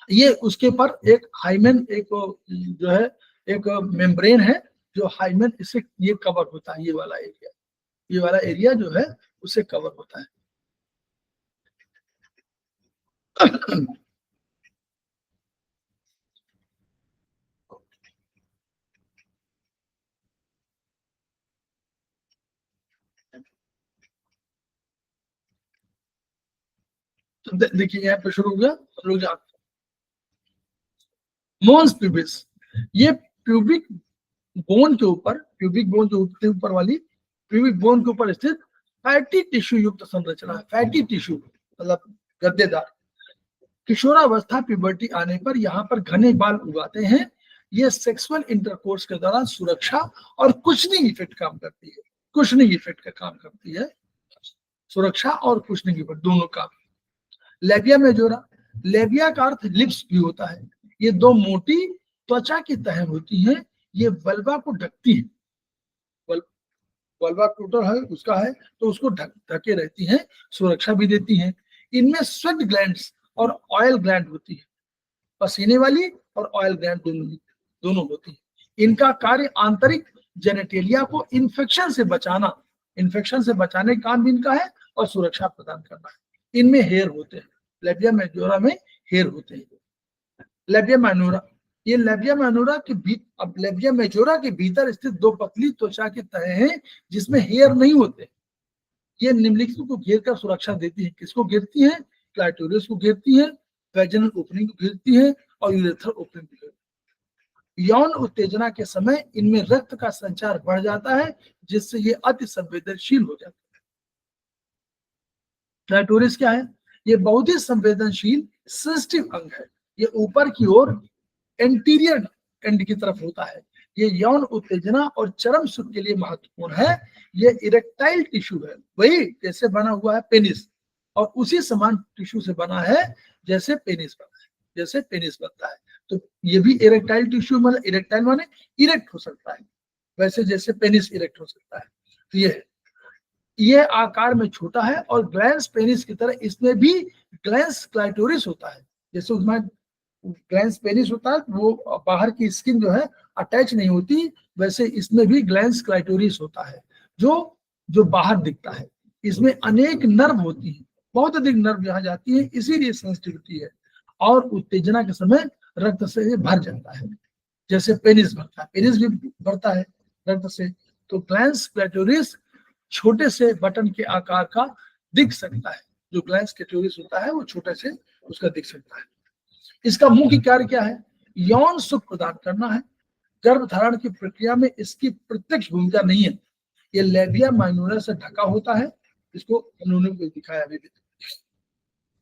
ये उसके पर एक हाइमेन, एक जो है एक मेम्ब्रेन है जो हाइमेन इससे ये कवर होता है, ये वाला एरिया जो है उससे कवर होता है। तो देखिए यहाँ पे शुरू हो गया, रुक जा। मोन्स प्यूबिस, ये प्यूबिक बोन के ऊपर, प्यूबिक बोन जो ऊपर वाली प्यूबिक बोन के ऊपर स्थित फैटी टिश्यू युक्त संरचना है। फैटी टिश्यू मतलब गद्देदार। किशोरावस्था प्यूबर्टी आने पर यहाँ पर घने बाल उगाते हैं। ये सेक्सुअल इंटरकोर्स के दौरान सुरक्षा और कुशनिंग इफेक्ट काम करती है, कुशनिंग इफेक्ट का काम करती है, सुरक्षा और कुशनिंग इफेक्ट दोनों काम। लेबिया मेजोरा, लेबिया का अर्थ लिप्स भी होता है। ये दो मोटी त्वचा की तह होती हैं, ये वल्वा को ढकती है। वल्वा टोटल है उसका है तो उसको ढके रहती हैं, सुरक्षा भी देती हैं। इनमें स्वेट ग्लैंड्स और ऑयल ग्लैंड होती है, पसीने वाली और ऑयल ग्लैंड दोनों होती है। इनका कार्य आंतरिक जेनेटेलिया को इन्फेक्शन से बचाने का काम भी इनका है और सुरक्षा प्रदान करना है। इनमें हेयर होते हैं, लेबिया मेजोरा में हेयर होते हैं। लेबिया माइनोरा, ये लेबिया माइनोरा के अब लेबिया मेजोरा के भीतर स्थित दो पतली त्वचा की तह हैं जिसमें हेयर नहीं होते। ये निम्नलिखित को घेर कर सुरक्षा देती है। किसको घेरती है? क्लाइटोरिस को घेरती है, वेजिनल ओपनिंग को घेरती है और यूरेथ्रल ओपनिंग को घेरती है। यौन उत्तेजना के समय इनमें रक्त का संचार बढ़ जाता है जिससे ये अति संवेदनशील हो जाता है। क्लाइटोरिस क्या है? ये बहुत ही संवेदनशील सेंसिटिव अंग है। ये ऊपर की ओर एंटीरियर एंड की तरफ होता है। ये यौन उत्तेजना और चरम सुख के लिए महत्वपूर्ण है। ये इरेक्टाइल टिश्यू है, वही जैसे बना हुआ है पेनिस, और उसी समान टिश्यू से बना है जैसे पेनिस बना है, जैसे पेनिस बनता है। तो ये भी इरेक्टाइल टिश्यू, मतलब इरेक्टाइल माने इरेक्ट हो सकता है, वैसे जैसे पेनिस इरेक्ट हो सकता है। तो ये आकार में छोटा है और ग्लैंस पेनिस की तरह इसमें भी ग्लैंस क्लाइटोरिस होता है। जैसे उसमें ग्लैंस पेनिस होता है वो बाहर की स्किन जो है अटैच नहीं होती, वैसे इसमें भी ग्लैंस क्लाइटोरिस होता है जो जो बाहर दिखता है। इसमें अनेक नर्व होती है, बहुत अधिक नर्व यहाँ जाती है, इसीलिए सेंसिटिविटी है। और उत्तेजना के समय रक्त से ये भर जाता है, जैसे पेनिस भरता है, पेनिस भी भरता है रक्त से। तो ग्लैंस क्लाइटोरिस छोटे से बटन के आकार का दिख सकता है, जो ग्लैंस क्लाइटोरिस होता है वो छोटे से उसका दिख सकता है। इसका मुख्य कार्य क्या है? यौन सुख प्रदान करना है। गर्भधारण की प्रक्रिया में इसकी प्रत्यक्ष भूमिका नहीं है। ये लेबिया माइनोरा से ढका होता है, इसको उन्होंने दिखाया अभी भी।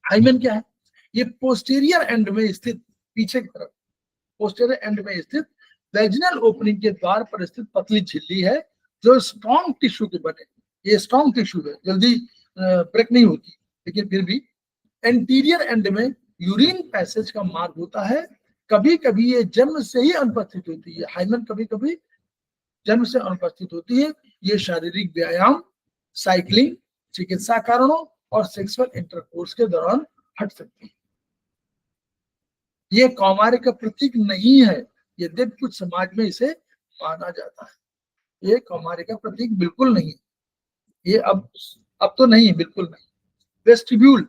हाइमेन क्या है? ये पोस्टीरियर एंड में स्थित, पीछे की तरफ पोस्टीरियर एंड में स्थित वेजिनल ओपनिंग के द्वार पर स्थित पतली झिल्ली है जो स्ट्रॉन्ग टिश्यू के बने। ये स्ट्रॉन्ग टिश्यू है, जल्दी ब्रेक नहीं होती, लेकिन फिर भी एंटीरियर एंड में यूरिन पैसेज का मार्ग होता है। कभी कभी ये जन्म से ही अनुपस्थित होती है, हाइमेन कभी कभी जन्म से अनुपस्थित होती है। ये शारीरिक व्यायाम, साइकिलिंग, चिकित्सा कारणों और सेक्सुअल इंटरकोर्स के दौरान हट सकती है। ये कौमार्य का प्रतीक नहीं है, यद्यपि कुछ समाज में इसे माना जाता है। ये कौमार्य का प्रतीक बिल्कुल नहीं है, ये अब तो नहीं, बिल्कुल नहीं। वेस्टिब्यूल,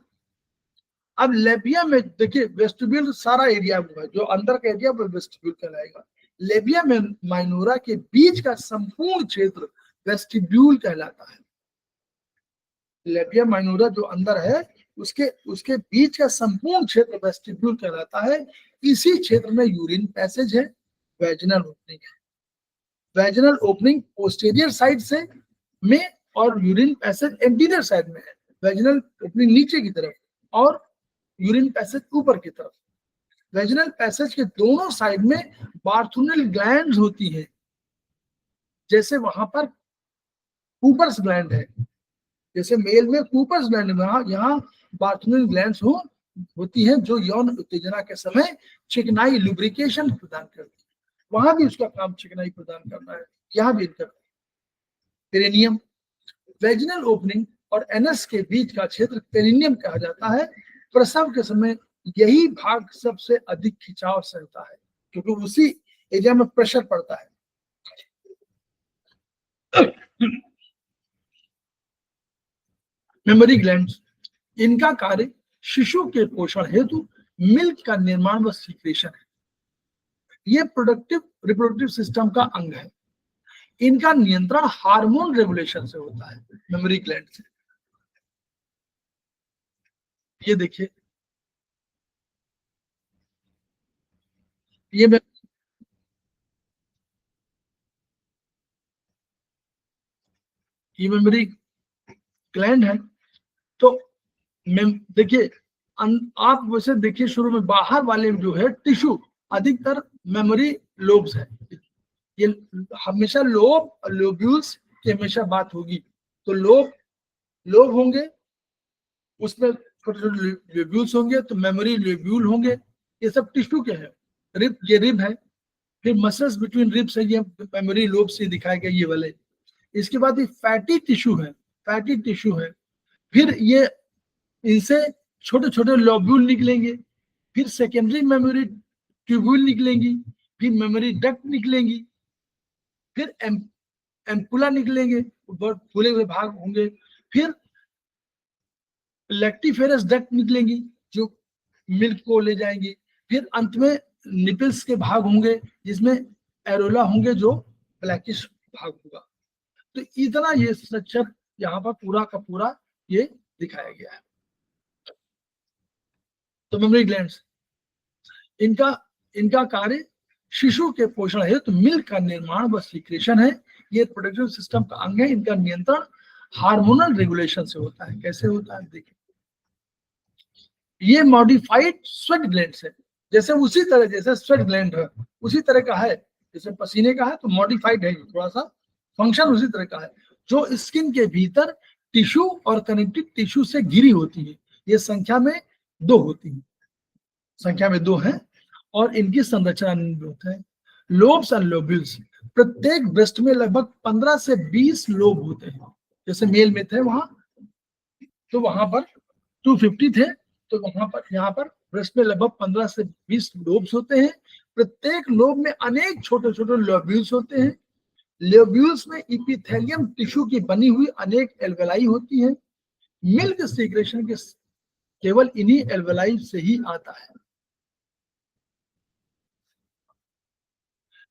अब लेबिया में देखिए वेस्टिब्यूल सारा एरिया है, जो अंदर का एरिया वो वेस्टिब्यूल कहलाएगा। लेबिया में माइनोरा के बीच का संपूर्ण क्षेत्र वेस्टिब्यूल कहलाता है। लेबिया माइनोरा जो अंदर है उसके बीच का संपूर्ण क्षेत्र वेस्टिब्यूल कहलाता है। इसी क्षेत्र में यूरिन पैसेज है, वेजिनल ओपनिंग है। वेजिनल ओपनिंग पोस्टीरियर साइड से में और यूरिन पैसेज एंटीरियर साइड में है। वेजिनल ओपनिंग नीचे की तरफ और यूरिन पैसेज ऊपर की तरफ। वेजिनल पैसेज के दोनों साइड में बार्थुनल ग्लैंड्स होती है, जैसे वहां पर कूपर्स ग्लैंड है, जैसे मेल में कूपर्स ग्लैंड में यहाँ बार्थुनल ग्लैंड्स होती हैं जो यौन उत्तेजना के समय चिकनाई लुब्रिकेशन प्रदान करती है। वहां भी उसका काम चिकनाई प्रदान करना है, यहाँ भी करता है। पेरिनियम, वेजिनल ओपनिंग और एनस के बीच का क्षेत्र पेरिनियम कहा जाता है। प्रसव के समय यही भाग सबसे अधिक खिंचाव सहता है, क्योंकि उसी एरिया में प्रेशर पड़ता है। मेमोरी ग्लैंड्स, इनका कार्य शिशु के पोषण हेतु मिल्क का निर्माण व सीक्रेशन है। ये रिप्रोडक्टिव सिस्टम का अंग है। इनका नियंत्रण हार्मोन रेगुलेशन से होता है, मेमोरी ग्लैंड से। ये देखिए, ये मेमोरी ग्लैंड है। तो देखिए आप वैसे देखिए शुरू में बाहर वाले जो है टिश्यू अधिकतर मेमोरी लोब्स है। ये हमेशा लोब्यूल्स की हमेशा बात होगी, तो लोब होंगे, उसमें छोटे छोटे लोब्यूल्स होंगे, तो मेमोरी लोब्यूल होंगे। ये सब टिश्यू के हैं। रिब, ये रिब है, फिर मसल्स बिटवीन रिब्स है, ये मेमोरी लोब से दिखाए गए ये वाले। इसके बाद ये फैटी टिश्यू है, फैटी टिश्यू है। फिर ये इनसे छोटे छोटे लोब्यूल निकलेंगे, फिर सेकेंडरी मेमोरी ट्यूब्यूल निकलेंगी, फिर मेमोरी डक्ट निकलेंगी, फिर एम्पुला निकलेंगे, बहुत फूले हुए भाग होंगे, फिर लैक्टिफेरस डक्ट निकलेंगी जो मिल्क को ले जाएंगी, फिर अंत में निपल्स के भाग होंगे जिसमें एरोला होंगे जो ब्लैकिश भाग होगा। तो इतना ये स्ट्रक्चर यहाँ पर पूरा का पूरा ये दिखाया गया है। तो मेमोरी ग्लैंड्स, इनका कार्य शिशु के पोषण हेतु मिल्क का निर्माण व सीक्रेशन है। ये प्रोडक्टिव सिस्टम का अंग है। इनका नियंत्रण हार्मोनल रेगुलेशन से होता है। कैसे होता है देखिए, ये मॉडिफाइड स्वेट ग्लैंड्स है, जैसे उसी तरह जैसे स्वेट ग्लैंड है उसी तरह का है, जैसे पसीने का है तो मॉडिफाइड है, थोड़ा सा फंक्शन उसी तरह का है, जो स्किन के भीतर टिश्यू और कनेक्टिव टिश्यू से घिरी होती है। ये संख्या में 2 होती है, संख्या में 2 है और इनकी संरचना निम्नलिखित है। लोब्स एंड लोब्यूल्स, प्रत्येक ब्रेस्ट में लगभग 15 से 20 लोब होते हैं। जैसे मेल में थे वहां, तो वहां पर 250 थे, तो वहां पर यहाँ पर ब्रेस्ट में लगभग 15 से 20 लोब्स होते हैं। प्रत्येक लोब में अनेक छोटे छोटे लोब्यूल्स होते हैं। लोब्यूल्स में इपिथेलियम टिश्यू की बनी हुई अनेक एल्वेलाई होती है। मिल्क सीक्रेशन के केवल इन्हीं एल्वेलाई से ही आता है।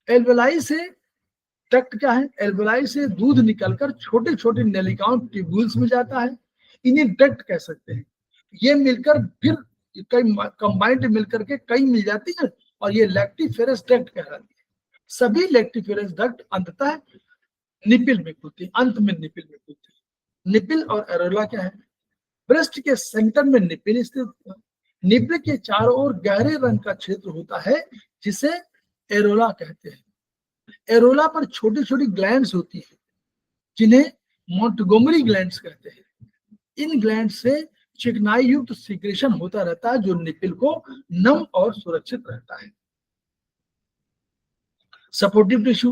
एल्वेलाई से डक्ट क्या है? एल्वेलाई से दूध निकलकर छोटे छोटे नलिकाओं ट्यूब्यूल्स में जाता है, इन्हें डक्ट कह सकते हैं। ये मिलकर फिर कई कंबाइंड मिलकर के कई मिल जाती है और ये लैक्टिफेरस डक्ट कहलाती है। सभी लैक्टिफेरस डक्ट अंततः निपिल में खुलती है, अंत में निपिल में खुलती है। निपिल और एरोला क्या है? ब्रेस्ट के सेंटर में निपिल स्थित है। निपिल के चारों ओर गहरे रंग का क्षेत्र होता है जिसे एरोला कहते हैं। एरोला पर छोटी छोटी ग्लैंड्स होती है जिन्हें मोंटगोमरी ग्लैंड्स कहते हैं। इन ग्लैंड से चिकनाई युक्त सीक्रेशन होता रहता है जो निपिल को नम और सुरक्षित रहता है। सपोर्टिव टिश्यू,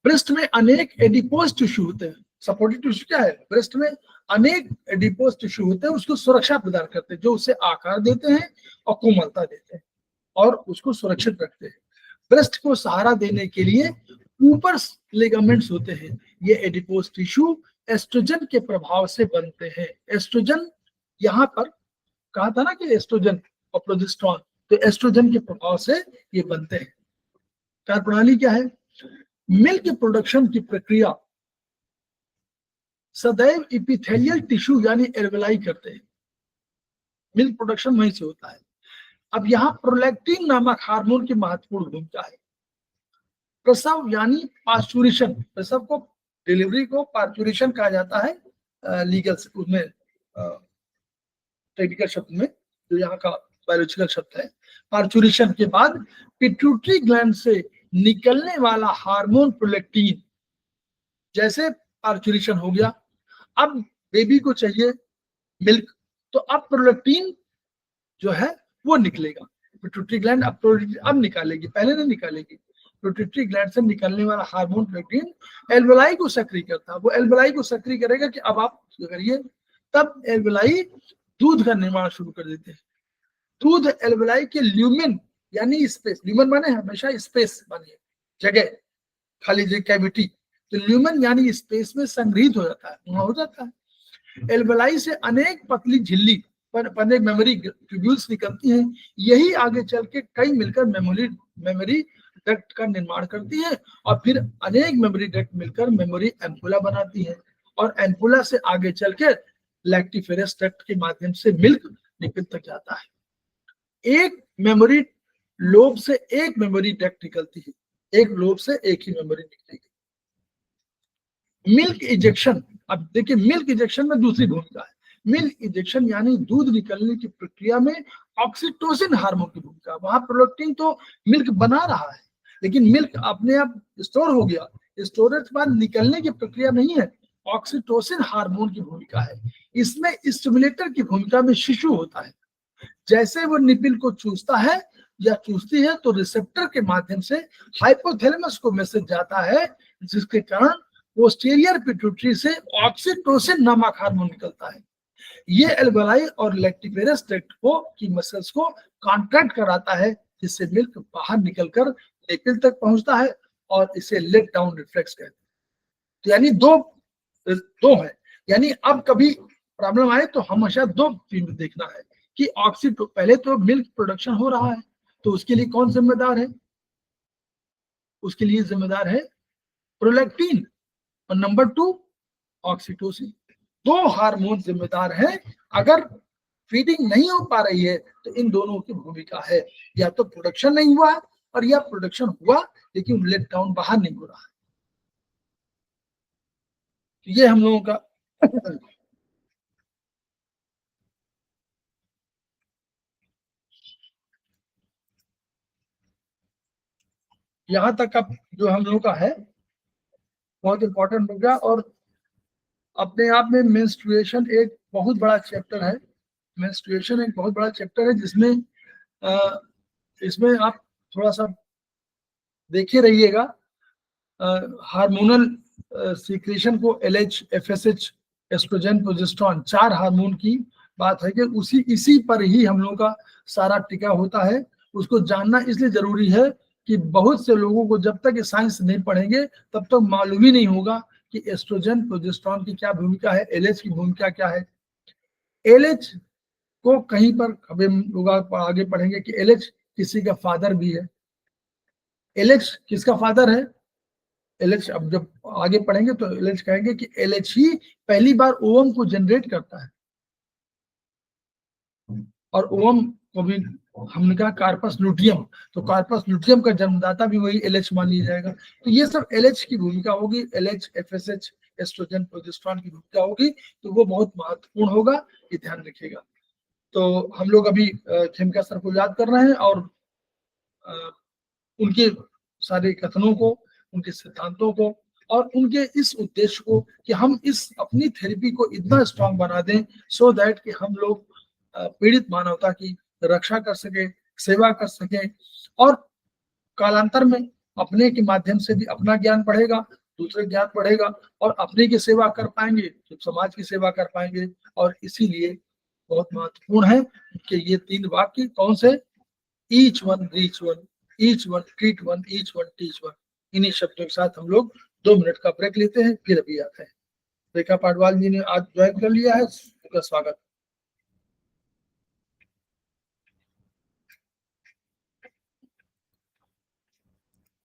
ब्रेस्ट में अनेक एडिपोज टिश्यू होते हैं। सपोर्टिव टिश्यू क्या है? ब्रेस्ट में अनेक एडिपोज टिश्यू होते हैं, उसको सुरक्षा प्रदान करते हैं, जो उसे आकार देते हैं और कोमलता देते हैं और उसको सुरक्षित रखते हैं। ब्रेस्ट को सहारा देने के लिए ऊपर लिगामेंट्स होते हैं। ये एडिपोज टिश्यू एस्ट्रोजन के प्रभाव से बनते हैं। एस्ट्रोजन, यहाँ पर कहा था ना कि एस्ट्रोजन और प्रोजेस्टेरोन, तो एस्ट्रोजन के प्रभाव से ये बनते हैं। कार्यप्रणाली क्या है? मिल्क प्रोडक्शन की प्रक्रिया सदैव इपिथेलियल टिश्यू यानी एल्वेलाई करते हैं। मिल्क प्रोडक्शन वहीं से होता है। अब यहाँ प्रोलैक्टिन नामक हार्मोन की महत्वपूर्ण भूमिका है। प्रसव यानी पार्चुरेशन, प्रसव को, डिलीवरी को पार्चुरेशन कहा जाता है लीगल उसमें, टेक्निकल शब्द में, जो यहाँ का बायोलॉजिकल शब्द है। पार्चुरेशन के बाद पिट्यूटरी ग्लैंड से निकलने वाला हार्मोन प्रोलैक्टिन, जैसे पार्चुरेशन हो गया, अब बेबी को चाहिए मिल्क, तो अब प्रोलैक्टिन जो है वो निकलेगा। पिट्यूटरी ग्लैंड अब निकालेगी, पहले नहीं निकालेगी। पिट्यूटरी ग्लैंड से निकलने वाला हार्मोन प्रोलैक्टिन एल्वेलाई को सक्रिय करता है। वो एल्वेलाई को सक्रिय करेगा कि अब आप करिए, तब एल्वेलाई दूध का निर्माण शुरू कर देते हैं। दूध एल्वेलाई के ल्यूमेन यानी स्पेस, ल्यूमेन माने हमेशा स्पेस माने जगह, खाली जगह, कैविटी, तो ल्यूमेन यानी स्पेस में संग्रहित हो जाता है, वहां हो जाता है। एल्वेलाई से अनेक पतली झिल्ली पर अनेक मेमोरी ट्यूब्यूल्स निकलती हैं। यही आगे चल के कई मिलकर मेमोरी डक्ट का निर्माण करती है और फिर अनेक मेमोरी डक्ट मिलकर मेमोरी एम्पुला बनाती है और एम्पुला से आगे चल के लैक्टिफेरस डक्ट के माध्यम से मिल्क निकल तक जाता है। एक मेमोरी लोब से एक मेमोरी डक्ट निकलती है, एक लोब से एक ही मेमोरी निकलेगी। मिल्क इजेक्शन, अब देखिए मिल्क इजेक्शन में दूसरी भूमिका है। मिल्क इजेक्शन यानी दूध निकलने की प्रक्रिया में ऑक्सीटोसिन हार्मोन की भूमिका। वहां प्रोलैक्टिन तो मिल्क बना रहा है, लेकिन मिल्क अपने आप स्टोर हो गया, स्टोरेज के बाद निकलने की प्रक्रिया नहीं है, ऑक्सीटोसिन हार्मोन की भूमिका है। इसमें स्टिमुलेटर की भूमिका में शिशु होता है। जैसे वो निपिल को चूसता है या चूसती है तो रिसेप्टर के माध्यम से हाइपोथैलेमस को मैसेज जाता है, जिसके कारण पोस्टीरियर पिट्यूटरी से ऑक्सीटोसिन नामक हार्मोन निकलता है। ये एल्वेलाई और लैक्टिफेरस डक्ट को की मसल्स को कॉन्ट्रैक्ट कराता है, जिससे मिल्क बाहर निकलकर निपिल तक पहुंचता है और इसे लेट डाउन रिफ्लेक्स कहते हैं। तो यानी दो है, यानी अब कभी प्रॉब्लम आए तो हमेशा दो चीज देखना है कि पहले तो मिल्क प्रोडक्शन हो रहा है, तो उसके लिए कौन जिम्मेदार है? उसके लिए जिम्मेदार है प्रोलैक्टिन और नंबर 2 ऑक्सीटोसिन। दो हार्मोन जिम्मेदार हैं। अगर फीडिंग नहीं हो पा रही है तो इन दोनों की भूमिका है, या तो प्रोडक्शन नहीं हुआ और या प्रोडक्शन हुआ लेकिन लेट डाउन बाहर नहीं हो रहा है। ये हम लोगों का यहाँ तक का जो हम लोगों का है बहुत इंपॉर्टेंट हो गया। और अपने आप में मेंस्ट्रुएशन एक बहुत बड़ा चैप्टर है। मेंस्ट्रुएशन एक बहुत बड़ा चैप्टर है जिसमें इसमें आप थोड़ा सा देखे रहिएगा। हार्मोनल सीक्रेशन को LH, FSH, oestrogen, progesterone 4 hormone की बात है कि इसी पर ही हम लोगों का सारा टिका होता है। उसको जानना इसलिए जरूरी है कि बहुत से लोगों को जब तक साइंस नहीं पढ़ेंगे तब तक मालूम ही नहीं होगा कि एस्ट्रोजन, प्रोजेस्टेरोन की क्या भूमिका है, LH की भूमिका क्या है। LH को कहीं पर अभी लोग आगे पढ़ेंगे कि LH किसी का फादर भी है। LH किसका फादर है? LH अब जब आगे पढ़ेंगे तो LH कहेंगे कि LH ही पहली बार ओवम को जनरेट करता है, और ओवम को भी हमने कहा कार्पस लुटियम, तो कार्पस लुटियम का जन्मदाता भी वही LH मान लिया जाएगा। तो ये सब LH की भूमिका होगी, LH, FSH, एस्ट्रोजन, प्रोजेस्टेरोन की भूमिका होगी, तो वो बहुत महत्वपूर्ण होगा, ये ध्यान रखिएगा। तो हम लोग अभी खेमका सर को याद कर रहे हैं और उनके सारे कथनों को, उनके सिद्धांतों को और उनके इस उद्देश्य को कि हम इस अपनी थेरेपी को इतना स्ट्रांग बना दें सो दैट कि हम लोग पीड़ित मानवता की रक्षा कर सके, सेवा कर सके, और कालांतर में अपने के माध्यम से भी अपना ज्ञान बढ़ेगा, दूसरे ज्ञान बढ़ेगा, और अपने की सेवा कर पाएंगे तो समाज की सेवा कर पाएंगे। और इसीलिए बहुत महत्वपूर्ण है कि ये 3 वाक्य कौन से, each one reach one, each one treat one, each one teach one. इन्हीं शब्दों के साथ हम लोग 2 मिनट का ब्रेक लेते हैं, फिर अभी आते हैं। रेखा पाडवाल जी ने आज ज्वाइन कर लिया है, उनका स्वागत।